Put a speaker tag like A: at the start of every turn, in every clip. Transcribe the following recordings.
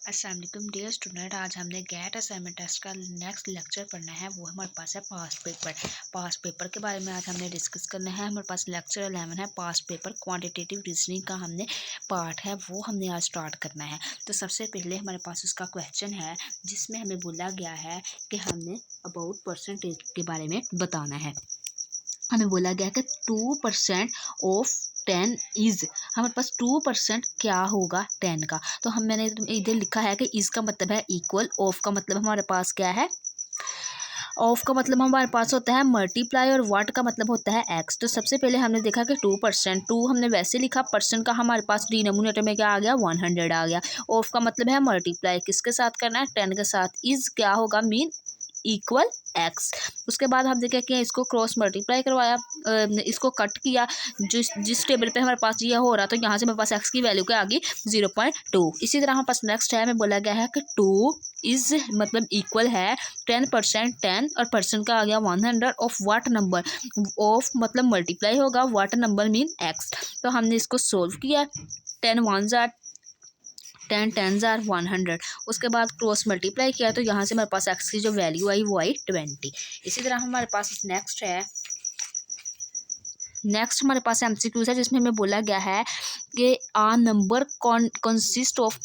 A: अस्सलाम वालेकुम dear student. आज हमने गेट असाइनमेंट टेस्ट का नेक्स्ट लेक्चर पढ़ना है। वो हमारे पास है पास्ट पेपर के बारे में आज हमने डिस्कस करना है। हमारे पास लेक्चर 11 है पास्ट पेपर क्वांटिटेटिव रीजनिंग का हमने पार्ट है वो हमने आज स्टार्ट करना है। तो सबसे पहले हमारे पास उसका क्वेश्चन है जिसमें हमें बोला गया है कि हमने अबाउट परसेंटेज के बारे में बताना है। हमें बोला गया कि 2% ऑफ 10 इज, हमारे पास 2% क्या होगा 10 का। तो मैंने इधर लिखा है कि इज का मतलब है इक्वल, ऑफ का मतलब हमारे पास क्या है, ऑफ का मतलब हमारे पास होता है मल्टीप्लाई और वाट का मतलब होता है एक्स। तो सबसे पहले हमने देखा कि 2%, टू हमने वैसे लिखा, परसेंट का हमारे पास डिनोमिनेटर में क्या आ गया 100 आ गया। ऑफ का मतलब है मल्टीप्लाई, किसके साथ करना है 10 के साथ। इज क्या होगा मीन इक्वल एक्स। उसके बाद हम देखें कि इसको क्रॉस मल्टीप्लाई करवाया, इसको कट किया, जिस टेबल पे हमारे पास ये हो रहा तो यहाँ से हमारे पास एक्स की वैल्यू क्या आ गई 0.2। इसी तरह हमारे पास नेक्स्ट है, हमें बोला गया है कि 2 इज मतलब इक्वल है 10%, 10 और परसेंट का आ गया 100 ऑफ वाट नंबर। ऑफ मतलब मल्टीप्लाई होगा, वाट नंबर मीन एक्स। तो हमने इसको सोल्व किया, 10 1 जार 10 10 जार 100। उसके बाद क्रॉस मल्टीप्लाई किया तो यहाँ से हमारे पास एक्स की जो वैल्यू आई वो आई 20। इसी तरह हमारे पास नेक्स्ट है, नेक्स्ट हमारे पास एमसीक्यूज है जिसमें हमें बोला गया है कि a number consist of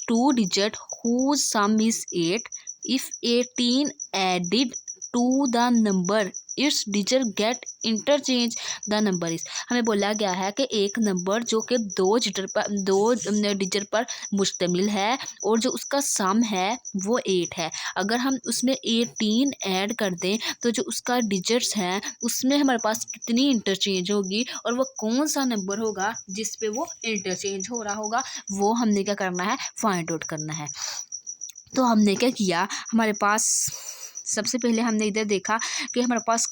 A: 2 digit whose sum is 8 if 18 added to the number its digit get interchange the number is। हमें बोला गया है कि एक नंबर जो कि दो डिजिट पर मुश्तमिल है और जो उसका सम है वो 8 है। अगर हम उसमें 18 ऐड कर दें तो जो उसका डिजिट्स हैं उसमें हमारे पास कितनी इंटरचेंज होगी और वो कौन सा नंबर होगा जिस पे वो इंटरचेंज हो रहा होगा, वो हमने क्या करना है फाइंड आउट करना है। तो हमने क्या किया, हमारे पास सबसे पहले हमने इधर देखा कि हमारे पास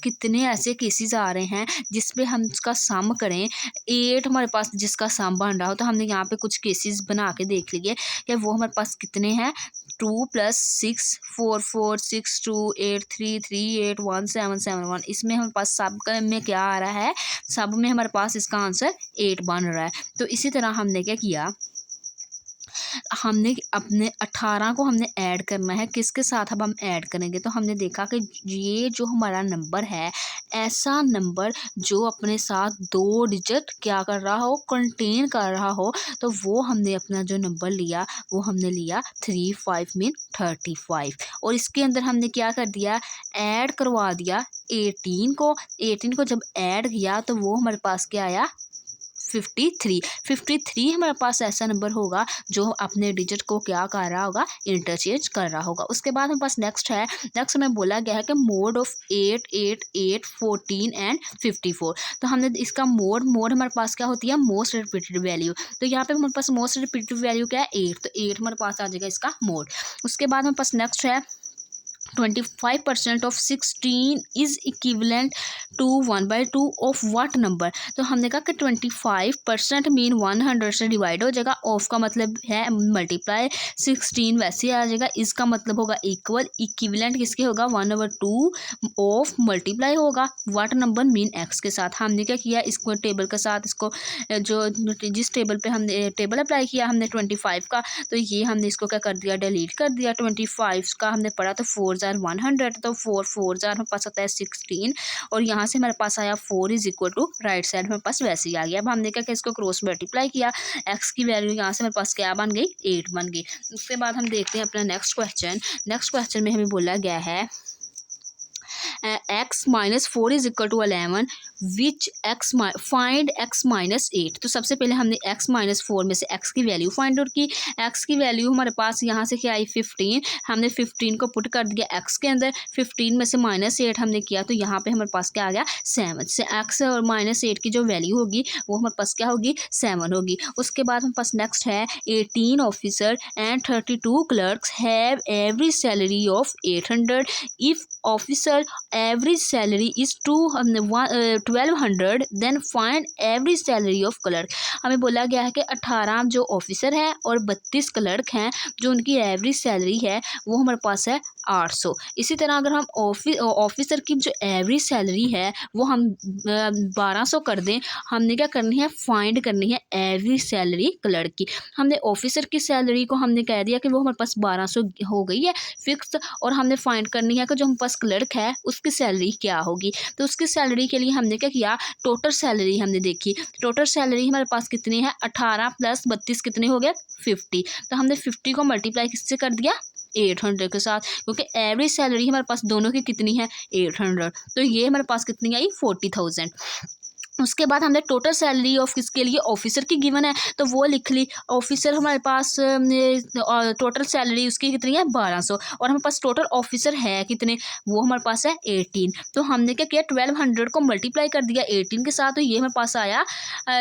A: कितने ऐसे केसेस आ रहे हैं जिसपे हम उसका सम करें 8 हमारे पास जिसका सम बन रहा हो। तो हमने यहाँ पे कुछ केसेस बना के देख लिए कि वो हमारे पास कितने हैं। 2 + 6 4 4 6 2 8 3 3 8 1 7 7 1। इसमें हमारे पास सब में क्या आ रहा है, सब में हमारे पास इसका आंसर 8 बन रहा है। तो इसी तरह हमने क्या किया, हमने अपने 18 को हमने ऐड करना है, किसके साथ अब हम ऐड करेंगे। तो हमने देखा कि ये जो हमारा नंबर है, ऐसा नंबर जो अपने साथ 2 डिजिट क्या कर रहा हो, कंटेन कर रहा हो, तो वो हमने अपना जो नंबर लिया वो हमने लिया 35 मीन 35। और इसके अंदर हमने क्या कर दिया, ऐड करवा दिया 18 को जब ऐड किया तो वो हमारे पास क्या आया 53 हमारे पास ऐसा नंबर होगा जो अपने डिजिट को क्या कर रहा होगा, इंटरचेंज कर रहा होगा। उसके बाद हमारे पास नेक्स्ट है, नेक्स्ट हमें बोला गया है कि मोड ऑफ 8 8 8 14 एंड 54। तो हमने इसका मोड हमारे पास क्या होती है मोस्ट रिपीटेड वैल्यू। तो यहाँ पे हमारे पास मोस्ट रिपीटेड वैल्यू क्या है 8, तो 8 हमारे पास आ जाएगा इसका मोड। उसके बाद हमारे पास नेक्स्ट है 25% of 16 is equivalent to 1/2 of what number. तो हमने कहा कि 25% मीन 100 से डिवाइड हो जाएगा, ऑफ का मतलब है मल्टीप्लाई, 16 वैसे आ जाएगा, इसका मतलब होगा इक्वल, इक्विवेलेंट किसके होगा 1/2 ऑफ मल्टीप्लाई होगा व्हाट नंबर मीन एक्स के साथ। हमने क्या किया, इसको टेबल के साथ इसको जो जिस टेबल पे हमने टेबल अप्लाई किया हमने 25 का, तो ये हमने इसको क्या कर दिया डिलीट कर दिया। 25 का हमने पढ़ा तो 4 जार 100, तो 4 जार हमारे पास आता है 16 और यहाँ से हमारे पास आया 4 is equal to right side हमारे पास वैसे ही आ गया। अब हमने क्या इसको क्रॉस मल्टीप्लाई किया, एक्स की वैल्यू यहाँ से हमारे पास क्या बन गई 8 बन गई। उसके बाद हम देखते हैं अपना नेक्स्ट क्वेश्चन। नेक्स्ट क्वेश्चन में हमें बोला गया है x - 4 is equal to 11 which find x - 8। तो सबसे पहले हमने x - 4 में से x की वैल्यू फाइंड आउट की। x की वैल्यू हमारे पास यहाँ से क्या आई 15, हमने 15 को पुट कर दिया x के अंदर, 15 में से -8 हमने किया तो यहाँ पे हमारे पास क्या आ गया 7 से। x और -8 की जो वैल्यू होगी वो हमारे पास क्या होगी 7 होगी। उसके बाद हमारे पास नेक्स्ट है 18 officer and 32 clerks have every salary of 800 if officer average salary is 20 1200 then find every salary of clerk. हमें बोला गया है कि 18 जो ऑफिसर हैं और 32 क्लर्क हैं, जो उनकी एवरेज सैलरी है वो हमारे पास है 800। इसी तरह अगर हम ऑफिसर की जो एवरेज सैलरी है वो हम 1200 कर दें, हमने क्या करनी है, फाइंड करनी है एवरेज सैलरी क्लर्क की। हमने ऑफिसर की सैलरी को हमने कह दिया कि वो हमारे पास 1200 हो गई है फिक्स, और हमने फाइंड करनी है कि जो हमारे पास क्लर्क है उसकी सैलरी क्या होगी। तो उसकी सैलरी के लिए हमने क्या किया, टोटल सैलरी हमने देखी। टोटल सैलरी हमारे पास कितनी है, 18 + 32 कितनी हो गया, 50। तो हमने 50 को मल्टीप्लाई किससे कर दिया, 800 के साथ, क्योंकि एवरेज सैलरी हमारे पास दोनों की कितनी है, 800। तो ये हमारे पास कितनी आई, 40,000। उसके बाद हमने टोटल सैलरी ऑफ किसके लिए, ऑफिसर की गिवन है तो वो लिख ली। ऑफिसर हमारे पास टोटल सैलरी उसकी कितनी है, 1200, और हमारे पास टोटल ऑफिसर है कितने, वो हमारे पास है 18। तो हमने क्या किया, 1200 को मल्टीप्लाई कर दिया 18 के साथ, तो ये हमारे पास आया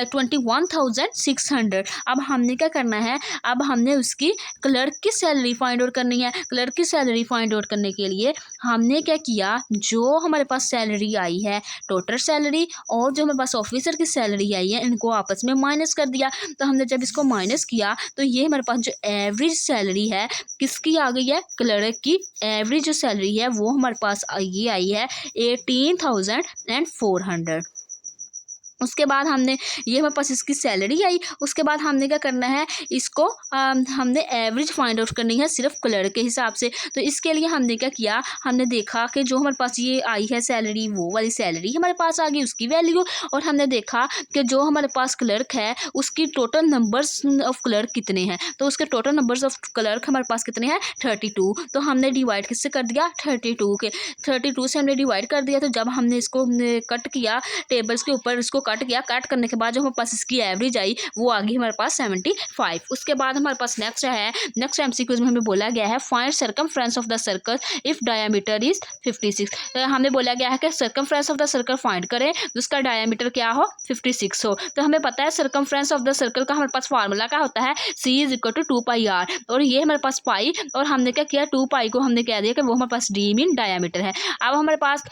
A: 21,600। अब हमने क्या करना है, अब हमने उसकी क्लर्क की सैलरी फाइंड आउट करनी है। क्लर्क की सैलरी फाइंड आउट करने के लिए हमने क्या किया, जो हमारे पास सैलरी आई है टोटल सैलरी और जो हमारे पास ऑफिसर की सैलरी आई है, इनको आपस में माइनस कर दिया। तो हमने जब इसको माइनस किया तो ये हमारे पास जो एवरेज सैलरी है किसकी आ गई है, क्लर्क की एवरेज जो सैलरी है वो हमारे पास ये आई है 18,400। उसके बाद हमने ये हमारे पास इसकी सैलरी आई। उसके बाद हमने क्या करना है, इसको हमने एवरेज फाइंड आउट करनी है सिर्फ क्लर्क के हिसाब से। तो इसके लिए हमने क्या किया, हमने देखा कि जो हमारे पास ये आई है सैलरी, वो वाली सैलरी हमारे पास आ गई, उसकी वैल्यू, और हमने देखा कि जो हमारे पास क्लर्क है उसकी टोटल नंबर्स ऑफ क्लर्क कितने हैं। तो उसके टोटल नंबर्स ऑफ क्लर्क हमारे पास कितने हैं, 32। तो हमने डिवाइड किससे कर दिया, 32 से हमने डिवाइड कर दिया। तो जब हमने इसको कट किया टेबल्स के ऊपर, इसको कट किया, कट करने के बाद जो हमारे पास इसकी एवरेज आई वो आ गई हमारे पास 75। उसके बाद हमारे पास नेक्स्ट है, नेक्स्ट एमसीक्यूज में हमें बोला गया है find circumference of the circle if diameter is 56। तो हमें बोला गया है कि circumference of the circle find करें जिसका डायमीटर क्या हो, 56 हो। तो हमें पता है सर्कमफ्रेंस ऑफ द सर्कल का हमारे पास फार्मूला क्या होता है, C = 2πr, और ये हमारे पास पाई, और हमने क्या किया, 2π को हमने कह दिया कि वो हमारे पास d मीन डायमीटर है। अब हमारे पास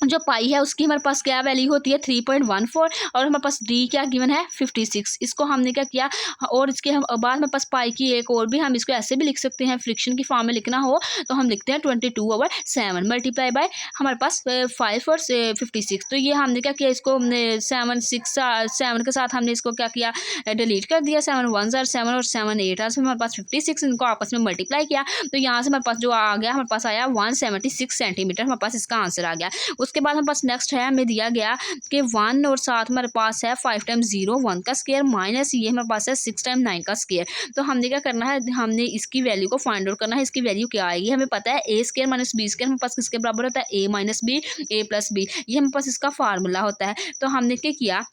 A: जो पाई है उसकी हमारे पास क्या वैल्यू होती है, 3.14, और हमारे पास डी क्या गिवन है, 56। इसको हमने क्या किया, और इसके हम बाद हमारे पास पाई की एक और भी, हम इसको ऐसे भी लिख सकते हैं, फ्रिक्शन की फॉर्म में लिखना हो तो हम लिखते हैं 22/7 मल्टीप्लाई बाय हमारे पास 5 और 56। तो ये हमने क्या किया, इसको 7 के साथ हमने इसको क्या किया, डिलीट कर दिया। 7 1s are 7 और 7 8 हमारे पास 56, इनको आपस में मल्टीप्लाई किया। तो यहाँ से हमारे पास जो आ गया, हमारे पास आया 176 सेंटीमीटर, हमारे पास इसका आंसर आ गया। उसके बाद हमारे पास नेक्स्ट है, हमें दिया गया कि 1 और 7 हमारे पास है 5 × 0 1 का स्क्वायर माइनस ये हमारे पास है 6 × 9 का स्क्वायर। तो हमने क्या करना है, हमने इसकी वैल्यू को फाइंड आउट करना है। इसकी वैल्यू क्या आएगी, हमें पता है a² - b² हमारे पास किसके बराबर होता है, a - b a + b, ये हमारे पास इसका फार्मूला होता है। तो हमने क्या किया,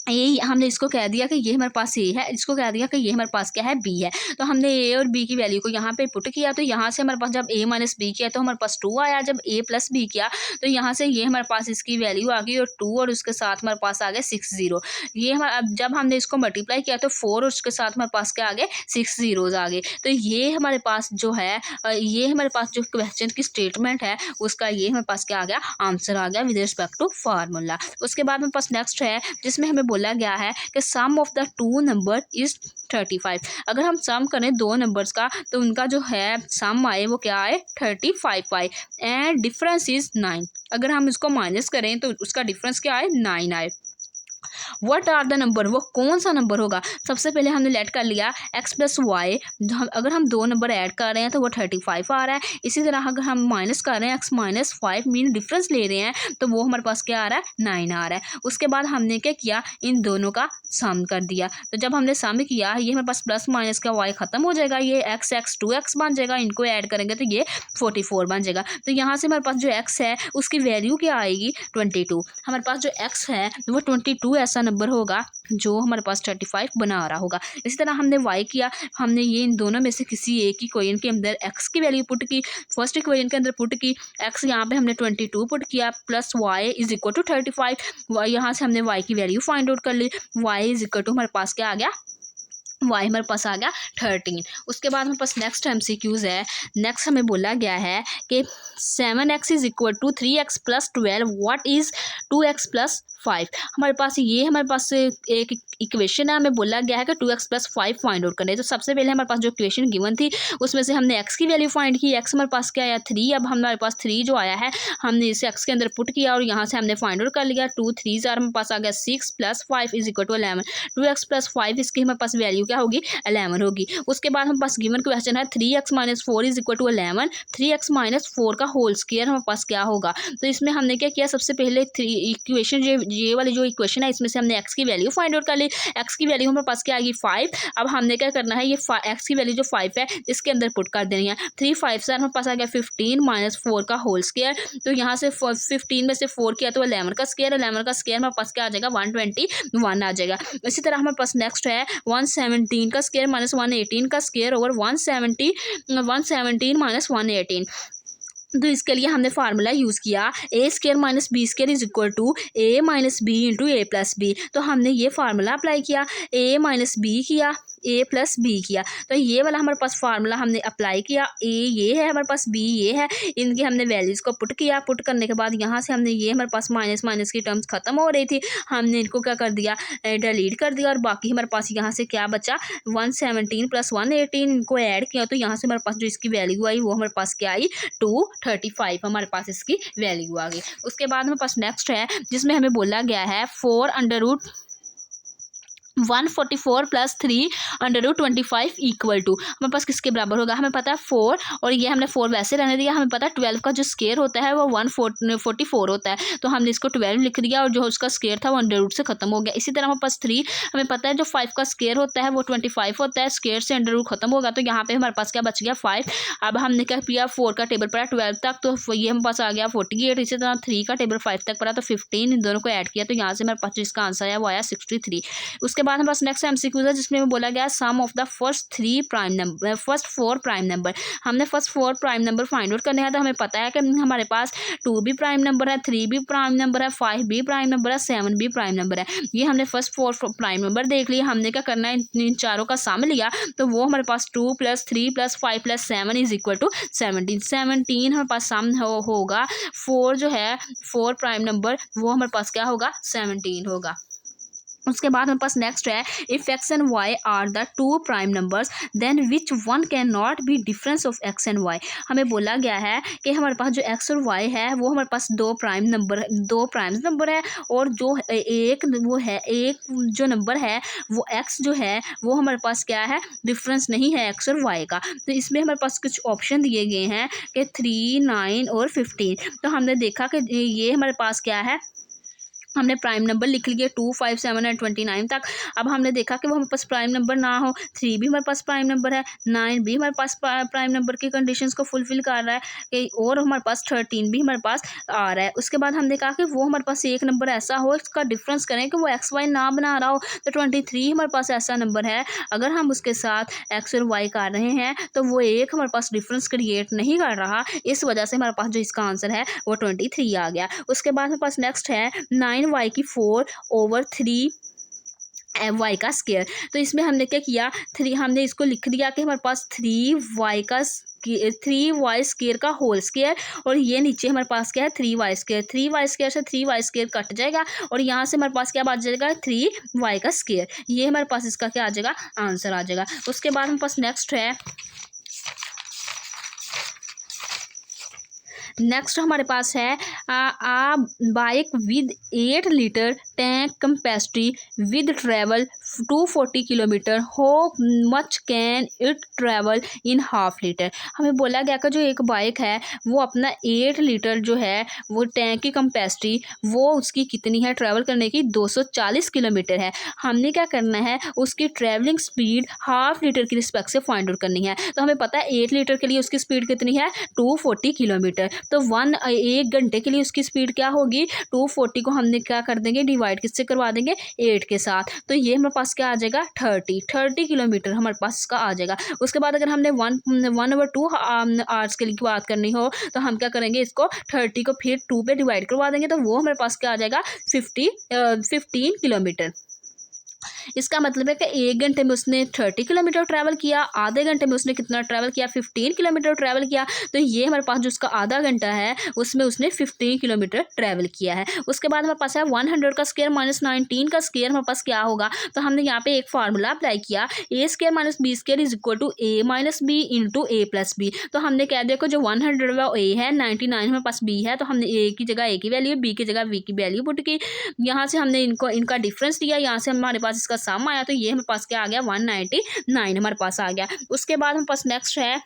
A: ये हमने इसको कह दिया कि ये हमारे पास ए है, इसको कह दिया कि ये हमारे पास क्या है, बी है। तो हमने ए और बी की वैल्यू को यहाँ पे पुट किया। तो यहाँ से हमारे पास जब a - b किया तो हमारे पास 2 आया। जब a + b किया तो यहाँ से ये हमारे पास इसकी वैल्यू आ गई, और 2 और उसके साथ हमारे पास आ गए 60। ये हमारा, अब जब हमने इसको मल्टीप्लाई किया तो 4 और उसके साथ हमारे पास क्या आ गए, 6 zeros आ गए। तो ये हमारे पास जो है, ये हमारे पास जो क्वेश्चन की स्टेटमेंट है उसका ये हमारे पास क्या आ गया, आंसर आ गया विद रिस्पेक्ट टू फार्मूला। उसके बाद हमारे पास नेक्स्ट है जिसमें हमें बोला गया है कि सम ऑफ द 2 नंबर इज 35। अगर हम सम करें दो नंबर्स का तो उनका जो है सम आए वो क्या आए, 35 आए, एंड डिफरेंस इज 9। अगर हम इसको माइनस करें तो उसका डिफरेंस क्या आए, 9 आए। व्हाट आर द नंबर, वो कौन सा नंबर होगा। सबसे पहले हमने लेट कर लिया x + y, अगर हम दो नंबर ऐड कर रहे हैं तो वो 35 आ रहा है। इसी तरह अगर हम माइनस कर रहे हैं x - 5 मीन डिफरेंस ले रहे हैं तो वो हमारे पास क्या आ रहा है, 9 आ रहा है। उसके बाद हमने क्या किया, इन दोनों का सम कर दिया। तो जब हमने सम किया ये हमारे पास प्लस माइनस का y खत्म हो जाएगा, ये x 2x बन जाएगा, इनको ऐड करेंगे तो ये 44 बन जाएगा। तो यहाँ से हमारे पास जो x है उसकी वैल्यू क्या आएगी, 22। हमारे पास जो x है वो 22 ऐसा नंबर होगा जो हमारे पास 35 बना रहा होगा। इसी तरह हमने y किया, हमने ये इन दोनों में से किसी एक इक्वेशन के अंदर x की वैल्यू पुट की। फर्स्ट इक्वेशन के अंदर पुट की x, यहाँ पे हमने 22 पुट किया, प्लस y = 35। यहाँ से हमने y की वैल्यू फाइंड आउट कर ली। y = हमारे पास क्या आ गया, वाई हमारे पास आ गया 13। उसके बाद हमारे पास नेक्स्ट MCQs है। नेक्स्ट हमें बोला गया है कि 7x is equal to 3x plus 12, what is 2x plus 5। हमारे पास ये हमारे पास एक इक्वेशन है, हमें बोला गया है कि 2x प्लस 5 फाइंड आउट करना है। तो सबसे पहले हमारे पास जो इक्वेशन गिवन थी उसमें से हमने x की वैल्यू फाइंड की। x हमारे पास क्या आया 3। अब हमारे पास 3 जो आया है हमने इसे x के अंदर पुट किया और यहाँ से हमने फाइंड आउट कर लिया। 2 3 हमारे पास आ गया 6 plus 5 is equal to 11। 2x plus 5 इसकी हमारे पास वैल्यू क्या होगी 11 होगी। उसके बाद हमारे पास गिवन क्वेश्चन है 3x minus 4 is equal to 11। 3x minus 4 का होल स्क्वायर हमारे पास क्या होगा। तो इसमें हमने क्या किया, सबसे पहले इक्वेशन ये वाली जो इक्वेशन है इसमें से हमने x की वैल्यू फाइंड आउट कर ली। x की वैल्यू हमारे पास क्या आएगी 5। अब हमने क्या करना है, ये x की वैल्यू जो 5 है इसके अंदर पुट कर देनी है। 3 5 से हमारे पास आ गया 15 माइनस 4 का होल स्क्वायर। तो यहाँ से 15 में से 4 किया तो 11 का स्क्वायर। 11 का स्क्वायर हमारे पास क्या आ जाएगा 121 आ जाएगा। इसी तरह हमारे पास नेक्स्ट है 117 का स्क्वायर माइनस 118 का स्क्वायर ओवर 117 माइनस 118। तो इसके लिए हमने फार्मूला यूज़ किया ए square minus B square is equal to A minus B into A plus B. तो हमने ये फार्मूला अप्लाई किया, ए माइनस बी किया, ए प्लस बी किया। तो ये वाला हमारे पास फार्मूला हमने अप्लाई किया। ए ये है हमारे पास, बी ये है, इनकी हमने वैल्यूज़ को पुट किया। पुट करने के बाद यहाँ से हमने ये हमारे पास माइनस माइनस की टर्म्स खत्म हो रही थी, हमने इनको क्या कर दिया डिलीट कर दिया और बाकी हमारे पास यहाँ से क्या बचा 117 प्लस 118 इनको ऐड किया। तो यहाँ से हमारे पास जो इसकी वैल्यू आई वो हमारे पास क्या आई 235 हमारे पास इसकी वैल्यू आ गई। उसके बाद हमारे पास नेक्स्ट है जिसमें हमें बोला गया है 4 under root 144 plus 3 under root 25 equal to हमारे पास किसके बराबर होगा। हमें पता है 4 और ये हमने 4 वैसे रहने दिया। हमें पता है 12 का जो स्क्वायर होता है वो 144 होता है, तो हमने इसको 12 लिख दिया और जो उसका स्क्वायर था वो अंडर रूट से खत्म हो गया। इसी तरह हमारे पास 3 हमें पता है जो 5 का स्क्वायर होता है वो 25 होता है, स्क्वायर से अंडर रूट खत्म होगा। तो यहाँ पे हमारे पास क्या बच गया 5। अब हमने क्या किया 4 का टेबल पड़ा 12 तक, तो ये हमारे पास आ गया 48। इसी तरह 3 का टेबल 5 तक पड़ा तो 15, इन दोनों को ऐड किया तो यहाँ से हमारे पास जो इसका आंसर है वो आया 63। उसके बाद हमारे पास नेक्स्ट MCQ है जिसमें बोला गया sum of the first 4 prime number. हमने first 4 prime number find out करने हैं। तो हमें पता है कि हमारे पास 2 भी प्राइम नंबर है, 3 भी प्राइम नंबर है, 5 भी प्राइम नंबर है, 7 भी प्राइम नंबर है। ये हमने फर्स्ट 4 प्राइम नंबर देख लिया। हमने क्या करना है इन चारों का सम लिया, तो वो हमारे पास 2 plus 3 plus 5 plus 7 is equal to 17। 17 हमारे पास सम होगा 4 जो है 4 प्राइम नंबर वो हमारे पास क्या होगा 17 होगा। उसके बाद हमारे पास नेक्स्ट है if X and Y are the 2 prime numbers then which one can not be difference of X and Y. हमें बोला गया है कि हमारे पास जो एक्स और वाई है वो हमारे पास 2 प्राइम नंबर है और जो एक जो नंबर है वो एक्स जो है वो हमारे पास क्या है डिफरेंस नहीं है एक्स और वाई का। तो इसमें हमारे पास कुछ ऑप्शन दिए गए हैं कि 3, 9 और 15। तो हमने देखा कि ये हमारे पास क्या है, हमने प्राइम नंबर लिख लिए 2, 5, 7 और 29 तक। अब हमने देखा कि वो हमारे पास प्राइम नंबर ना हो, 3 भी हमारे पास प्राइम नंबर है, 9 भी हमारे पास प्राइम नंबर की कंडीशंस को फुलफिल कर रहा है और हमारे पास 13 भी हमारे पास आ रहा है। उसके बाद हमने कहा कि वो हमारे पास एक नंबर ऐसा हो इसका डिफरेंस करें कि वो एक्स वाई ना बना रहा हो। तो 23 हमारे पास ऐसा नंबर है, अगर हम उसके साथ एक्स और वाई कर रहे हैं तो वो एक हमारे पास डिफरेंस क्रिएट नहीं कर रहा, इस वजह से हमारे पास जो इसका आंसर है वो 23 आ गया। उसके बाद हमारे पास नेक्स्ट है 9y की 4 ओवर 3 वाई का स्क्वायर। तो इसमें हमने क्या किया 3 हमने इसको लिख दिया कि हमारे पास 3y स्क्वायर का होल स्क्वायर और ये नीचे हमारे पास क्या है 3y स्क्वायर। 3y स्क्वायर से 3y स्क्वायर कट जाएगा और यहाँ से हमारे पास क्या बच जाएगा 3y का स्क्वायर। ये हमारे पास इसका क्या आ जाएगा आंसर आ जाएगा। उसके बाद हमारे पास नेक्स्ट है हमारे पास है a bike with 8 litre tank capacity with travel 240 kilometre, how much can it travel in half litre. हमें बोला गया कि जो एक बाइक है वो अपना 8 लीटर जो है वो टैंक की कैपेसिटी वो उसकी कितनी है ट्रैवल करने की 240 किलोमीटर है। हमने क्या करना है उसकी ट्रैवलिंग स्पीड हाफ लीटर की रिस्पेक्ट से फाइंड आउट करनी है। तो हमें पता है 8 लीटर के लिए उसकी स्पीड कितनी है 240 किलोमीटर। तो 1 घंटे के लिए उसकी स्पीड क्या होगी 240 को हमने क्या कर देंगे डिवाइड किससे करवा देंगे 8 के साथ। तो ये हमारे पास क्या आ जाएगा 30 किलोमीटर हमारे पास इसका आ जाएगा। उसके बाद अगर हमने 1/2 आवर्स के लिए बात करनी हो तो हम क्या करेंगे इसको 30 को फिर 2 पे डिवाइड करवा देंगे तो वो हमारे पास क्या आ जाएगा 15 किलोमीटर। इसका मतलब है कि 1 घंटे में उसने 30 किलोमीटर ट्रैवल किया, आधे घंटे में उसने कितना ट्रैवल किया, 15 किलोमीटर ट्रैवल किया। तो ये हमारे पास जो उसका आधा घंटा है उसमें उसने 15 किलोमीटर ट्रैवल किया है। उसके बाद हमारे पास है 100 का स्क्वायर माइनस 19 का स्क्वायर हमारे पास क्या होगा, तो हमने यहाँ पे एक फार्मूला अप्लाई किया, ए square minus B square is equal to A minus B into A plus B. तो हमने क्या देखो जो 100 वो ए है, 99 हमारे पास बी है, तो हमने ए की जगह ए की वैल्यू, बी की जगह बी की वैल्यू पुट की। यहाँ से हमने इनका डिफरेंस लिया, यहाँ से हमारे पास इसका सम आया, तो ये हमारे पास क्या आ गया 199 हमारे पास आ गया। उसके बाद हमारे पास नेक्स्ट है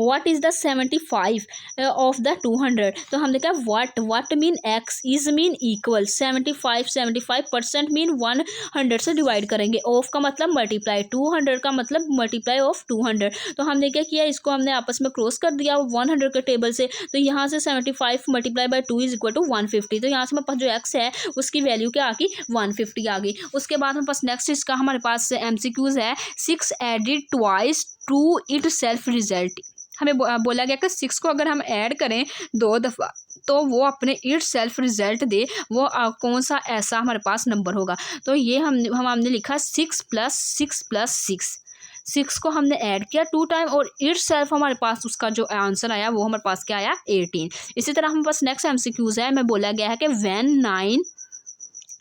A: what is the 75 of the 200। तो हमने कहा what mean x is mean equal 75% mean 100 से डिवाइड करेंगे, ऑफ का मतलब मल्टीप्लाई, 200 का मतलब मल्टीप्लाई ऑफ 200। तो हमने क्या किया, इसको हमने आपस में क्रॉस कर दिया 100 के टेबल से। तो यहाँ से 75 multiply by 2 is equal to 150। तो यहाँ से हमारे पास जो एक्स है उसकी वैल्यू क्या आ गई 150 आ गई। उसके बाद हमारे पास नेक्स्ट इसका हमारे पास MCQs है 6 added twice to itself result. हमें बोला गया कि 6 को अगर हम ऐड करें 2 दफ़ा तो वो अपने इट सेल्फ रिजल्ट दे, वो कौन सा ऐसा हमारे पास नंबर होगा। तो ये हमने लिखा 6 + 6 + 6 को हमने ऐड किया 2 टाइम और इट सेल्फ हमारे पास उसका जो आंसर आया वो हमारे पास क्या आया 18। इसी तरह हमारे पास नेक्स्ट MCQs है, मैं बोला गया है कि when 9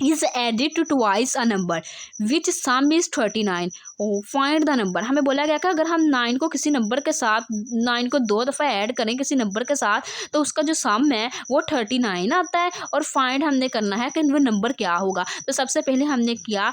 A: is added to twice a number which sum is 39 find the number. हमें बोला गया कि अगर हम 9 को किसी नंबर के साथ 9 को 2 दफ़ा ऐड करें किसी नंबर के साथ तो उसका जो सम है वो 39 आता है और फाइंड हमने करना है कि वो नंबर क्या होगा। तो सबसे पहले हमने क्या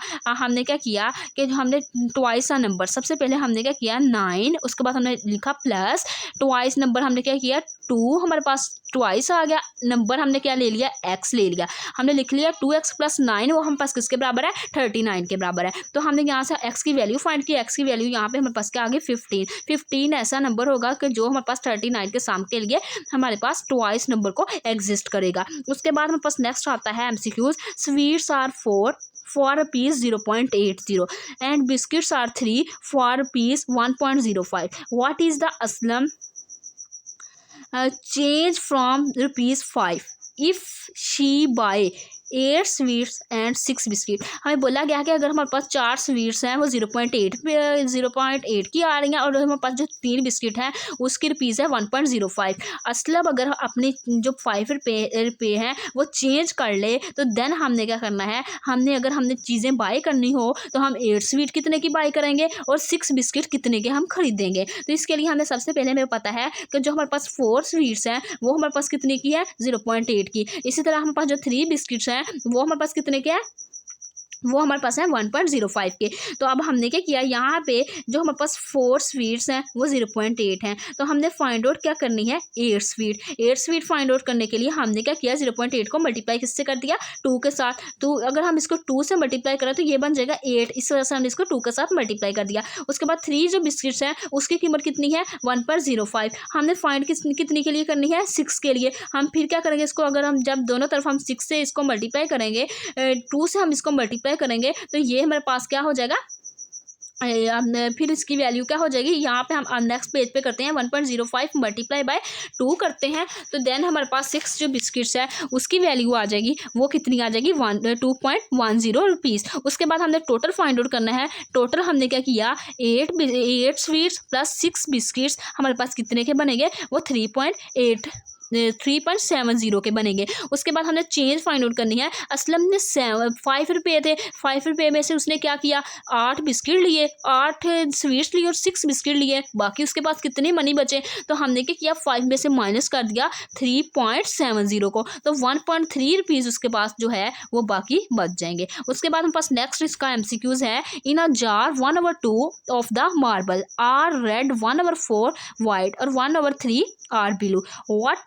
A: किया कि हमने ट्वाइस अ नंबर, सबसे पहले हमने क्या किया 9, उसके बाद हमने लिखा प्लस ट्वाइस नंबर, हमने क्या किया 2, हमारे पास ट्वाइस आ गया नंबर, हमने क्या ले लिया x ले लिया, हमने लिख लिया 2x + 9 वो हम पास किसके बराबर है 39 के बराबर है। तो हमने यहाँ से x की वैल्यू फाइंड की, x की वैल्यू यहाँ पे हमारे पास क्या आ गई 15 ऐसा नंबर होगा कि जो हमारे पास 39 के सम के लिए हमारे पास ट्वाइस नंबर को एग्जिस्ट करेगा। उसके बाद हमारे पास नेक्स्ट आता है MCQs sweets are 4 for rupees 0.80 and biscuits are 3 for rupees 1.05. What is the aslam change from rupees 5 if she buy 8 sweets and 6 biscuit. हमें बोला गया कि अगर हमारे पास 4 स्वीट्स हैं वो 0.8 की आ रही हैं और हमारे पास जो 3 बिस्किट हैं उसकी रुपीज़ है 1.05। असलब अगर अपने जो 5 रुपये हैं वो चेंज कर ले तो देन हमने क्या करना है, हमने चीज़ें बाय करनी हो तो हम 8 स्वीट कितने की बाय करेंगे और 6 बिस्किट कितने के हम खरीदेंगे। तो इसके लिए हमें सबसे पहले हमें पता है कि जो हमारे पास 4 स्वीट्स हैं वो हमारे पास कितने की है 0.8 की। इसी तरह हमारे पास जो 3 बिस्किट्स हैं वो हमारे पास कितने के हैं, वो हमारे पास है 1.05 के। तो अब हमने क्या किया, यहाँ पे जो हमारे पास 4 स्वीट्स हैं वो 0.8 हैं, तो हमने फाइंड आउट क्या करनी है 8 स्वीट फाइंड आउट करने के लिए हमने क्या किया 0.8 को मल्टीप्लाई किससे कर दिया 2 के साथ। तो अगर हम इसको 2 से मल्टीप्लाई करें तो ये बन जाएगा 8, इस वजह से हमने इसको 2 के साथ मल्टीप्लाई कर दिया। उसके बाद 3 जो बिस्किट्स हैं उसकी कीमत कितनी है 1.05, हमने फाइंड कितनी के लिए करनी है 6 के लिए। हम फिर क्या करेंगे इसको, अगर हम जब दोनों तरफ हम 6 से इसको मल्टीप्लाई करेंगे 2 से हम इसको मल्टीप्लाई करेंगे तो ये हमारे पास क्या हो जाएगा, फिर इसकी वैल्यू क्या हो जाएगी, यहाँ पे हम नेक्स्ट पेज पे करते हैं 1.05 मल्टीप्लाई बाय 2 करते हैं तो देन हमारे पास 6 जो बिस्किट्स है उसकी वैल्यू आ जाएगी, वो कितनी आ जाएगी 2.10 रुपीज़। उसके बाद हमने टोटल फाइंड आउट करना है। टोटल हमने क्या किया 8 स्वीट्स प्लस 6 बिस्किट्स हमारे पास कितने के बनेंगे, वो 3.70 के बनेंगे। उसके बाद हमने चेंज फाइंड आउट करनी है। असलम ने 5 रुपये थे, 5 रुपये में से उसने क्या किया 8 बिस्किट लिए, 8 स्वीट्स लिए और 6 बिस्किट लिए, बाकी उसके पास कितने मनी बचे, तो हमने क्या किया 5 में से माइनस कर दिया 3.70 को, तो 1.3 रुपीज़ उसके पास जो है वो बाकी बच जाएंगे। उसके बाद हमारे पास नेक्स्ट इसका MCQs है in a jar 1/2 of the marble are red 1/4 white और 1/3 are blue. what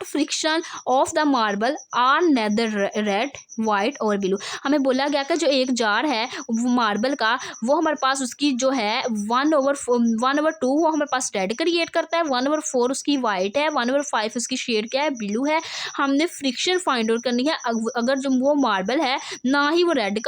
A: friction of the marble are neither red white और ब्लू। हमें बोला गया कि जो एक जार है मार्बल का वो हमारे पास उसकी जो है 1/2 वो हमारे पास रेड क्रिएट करता है, 1/4 उसकी वाइट है, 1/5 उसकी शेड क्या है ब्लू है। हमने फ्रिक्शन फाइंड आउट करनी है। अगर जो वो मार्बल है ना ही वो रेड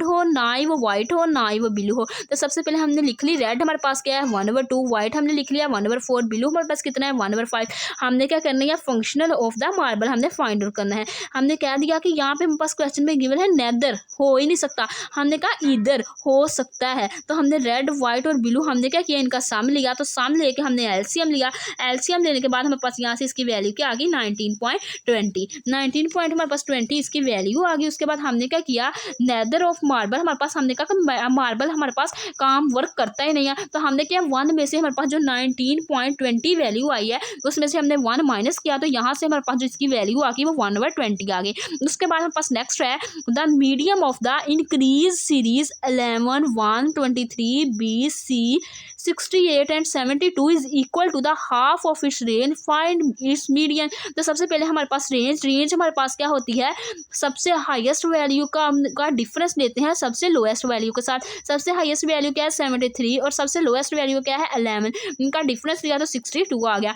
A: हो, ना ही वो वाइट हो, ना ही वो ब्लू हो, तो सबसे पहले हमने लिख ली रेड हमारे पास क्या है 1/2, वाइट हमने लिख लिया 1/4, ब्लू हमारे पास कितना है 1/5। हमने क्या करना है, फंक्शनल ऑफ द मार्बल हमने फाइंड आउट करना है। हमने कह दिया कि यहाँ पे हमारे पास क्वेश्चन में गिवन है नेदर, हो ही नहीं सकता, हमने कहा ईदर हो सकता है। तो हमने रेड वाइट और ब्लू हमने क्या किया, इनका सम लिया। तो सम लेके हमने एलसीएम लिया। एलसीएम लेने के बाद हमारे पास यहाँ से इसकी वैल्यू क्या आ गई, 19.20 हमारे पास 20 इसकी वैल्यू आ गई। उसके बाद हमने क्या किया, नेदर ऑफ मार्बल हमारे पास, हमने कहा कि मार्बल हमारे पास काम वर्क करता ही नहीं है। तो हमने क्या 1 में से हमारे पास जो 19.20 वैल्यू आई है उसमें से हमने 1 माइनस किया। तो यहाँ से हमारे पास जो इसकी वैल्यू आ गई वो 1/20 आ गई। उसके बाद हमारे पास नेक्स्ट है the medium of the increase series 11, 1, 23, B, C, 68 and 72 is equal to the half of its range, find its median. तो सबसे पहले हमारे पास रेंज हमारे पास क्या होती है, सबसे हाईएस्ट वैल्यू का डिफरेंस लेते हैं सबसे लोएस्ट वैल्यू के साथ। सबसे हाईएस्ट वैल्यू क्या है 73 और सबसे लोएस्ट वैल्यू क्या है 11, इनका डिफरेंस लिया तो 62 आ गया।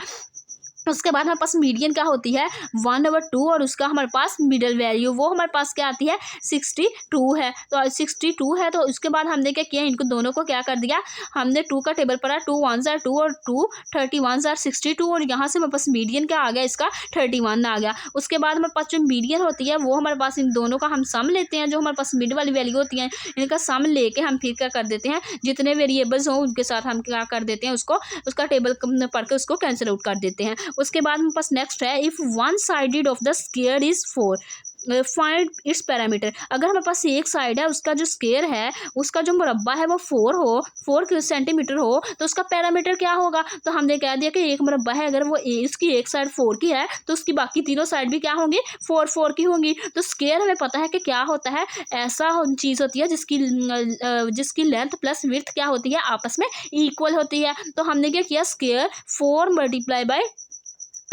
A: उसके बाद हमारे पास मीडियन क्या होती है 1/2 और उसका हमारे पास मिडल वैल्यू वो हमारे पास क्या आती है 62 है। तो 62 है। तो उसके बाद हमने क्या किया, इनको दोनों को क्या कर दिया, हमने 2 का टेबल पढ़ा, 2 1s are 2 और 2 31s are 62 और यहाँ से हमारे पास मीडियन क्या आ गया, इसका 31 आ गया। उसके बाद हमारे पास जो मीडियन होती है वो हमारे पास इन दोनों का हम सम लेते हैं, जो हमारे पास मिड वाली वैल्यू होती है इनका सम लेके हम फिर क्या कर देते हैं, जितने वेरिएबल्स हों उनके साथ हम क्या कर देते हैं, उसका टेबल पढ़ के उसको कैंसिल आउट कर देते हैं। उसके बाद हमारे पास नेक्स्ट है if one sided of the square is 4 find its parameter. अगर हमारे पास एक साइड है उसका जो स्क्वायर है उसका जो मुरब्बा है वो 4 सेंटीमीटर हो तो उसका पैरामीटर क्या होगा। तो हमने कह दिया कि एक मुरब्बा है, अगर वो इसकी एक साइड 4 की है तो उसकी बाकी तीनों साइड भी क्या होंगी 4 की होंगी। तो स्क्वायर हमें पता है कि क्या होता है, ऐसा चीज़ होती है जिसकी लेंथ प्लस विड्थ क्या होती है आपस में इक्वल होती है। तो हमने क्या किया, square 4 multiply by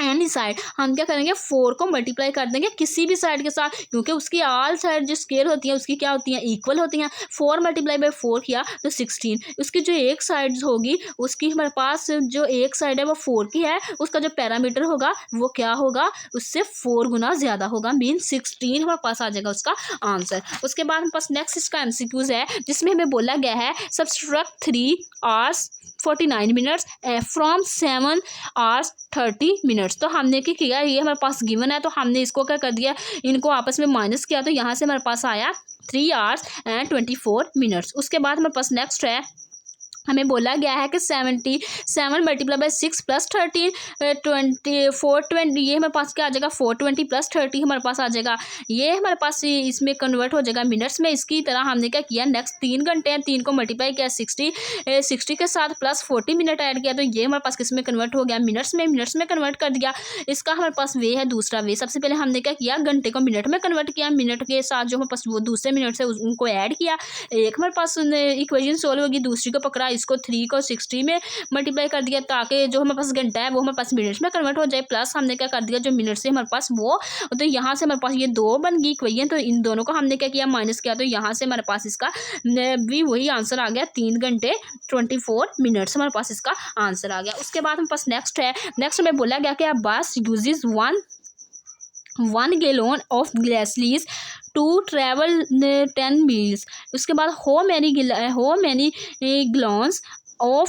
A: any side, हम क्या करेंगे 4 को मल्टीप्लाई कर देंगे किसी भी साइड के साथ, क्योंकि उसकी ऑल साइड जो स्क्वायर होती है उसकी क्या होती हैं इक्वल होती हैं। 4 मल्टीप्लाई बाय 4 किया तो 16। उसकी जो एक साइड होगी उसकी हमारे पास जो एक साइड है वो 4 की है, उसका जो पैरामीटर होगा वो क्या होगा, उससे 4 गुना ज़्यादा होगा, मीन 16 हमारे पास आ जाएगा उसका आंसर। उसके बाद हमारे पास नेक्स्ट इसका एमसीक्यूज है जिसमें हमें बोला गया है subtract 3 hours 49 minutes from 7 hours 30 minutes। तो हमने क्या किया, ये हमारे पास गिवन है तो हमने इसको क्या कर दिया, इनको आपस में माइनस किया तो यहाँ से हमारे पास आया 3 hours and 24 minutes। उसके बाद हमारे पास नेक्स्ट है, हमें बोला गया है कि 77 मल्टीप्लाई बाय 6 प्लस 13 420, ये हमारे पास क्या आ जाएगा 420 प्लस 30 हमारे पास आ जाएगा, ये हमारे पास इसमें कन्वर्ट हो जाएगा मिनट्स में। इसकी तरह हमने क्या किया, नेक्स्ट 3 घंटे हैं, 3 को मल्टीप्लाई किया 60 के साथ प्लस 40 मिनट ऐड किया तो ये हमारे पास किस में कन्वर्ट हो गया, मिनट्स में कन्वर्ट कर दिया। इसका हमारे पास वे है दूसरा वे, सबसे पहले हमने क्या किया घंटे को मिनट में कन्वर्ट किया, मिनट के साथ जो हमारे पास वो दूसरे मिनट से उनको ऐड किया, एक हमारे पास इक्वेशन सोल्व होगी, दूसरी को पकड़ा, इसको 3 को 60 में मल्टीप्लाई कर दिया ताकि जो हमारे पास घंटा है वो हमारे पास मिनट्स में कन्वर्ट हो जाए, प्लस हमने क्या कर दिया जो मिनट से हमारे पास वो, तो यहाँ से हमारे पास ये 2 बन गई इक्वेशन, तो इन दोनों को हमने क्या किया माइनस किया तो यहाँ से हमारे पास इसका भी वही आंसर आ गया 3 घंटे 24 मिनट्स हमारे पास इसका आंसर आ गया। उसके बाद हमारे पास नेक्स्ट है, नेक्स्ट में बोला गया कि बस uses 1 gallon of gasoline to travel 10 miles। उसके बाद how many gallons of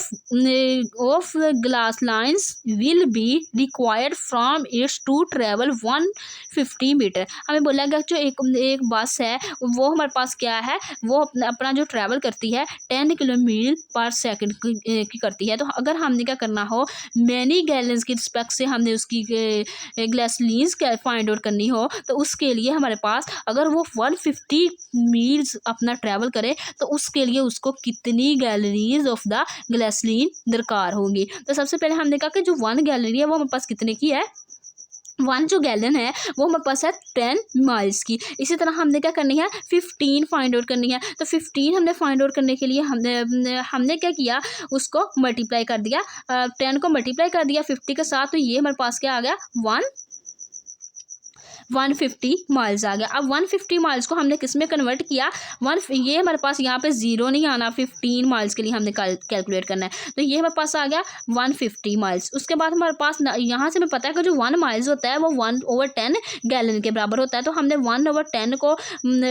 A: glass lines will be required from it to travel 150 metre. हमें बोला गया जो एक बस है वो हमारे पास क्या है, वो अपना जो ट्रैवल करती है 10 किलोमीटर पर सेकंड की करती है। तो अगर हमने क्या करना हो, मैनी गैलन्स की रिस्पेक्ट से हमने उसकी ग्लासलीन्स फाइंड आउट करनी हो तो उसके लिए हमारे पास अगर वो 150 मील्स अपना ट्रैवल करे तो उसके लिए उसको कितनी गैलरीज ऑफ द ग्लिसरीन दरकार होंगी। तो सबसे पहले हमने कहा कि जो 1 गैलरी है वो हमारे पास कितने की है, 1 जो गैलन है वो हमारे पास है 10 माइल्स की। इसी तरह हमने क्या करनी है 15 फाइंड आउट करनी है। तो 15 हमने फाइंड आउट करने के लिए हमने क्या किया, उसको मल्टीप्लाई कर दिया, 10 को मल्टीप्लाई कर दिया 50 के साथ, तो ये हमारे पास क्या आ गया 150 माइल्स आ गया। अब 150 माइल्स को हमने किस में कन्वर्ट किया, ये हमारे पास यहाँ पे 0 नहीं आना, 15 माइल्स के लिए हमने कैलकुलेट करना है, तो ये हमारे पास आ गया 150 माइल्स। उसके बाद हमारे पास यहाँ से हमें पता है कि जो 1 माइल्स होता है वो 1/10 गैलन के बराबर होता है, तो हमने 1/10 को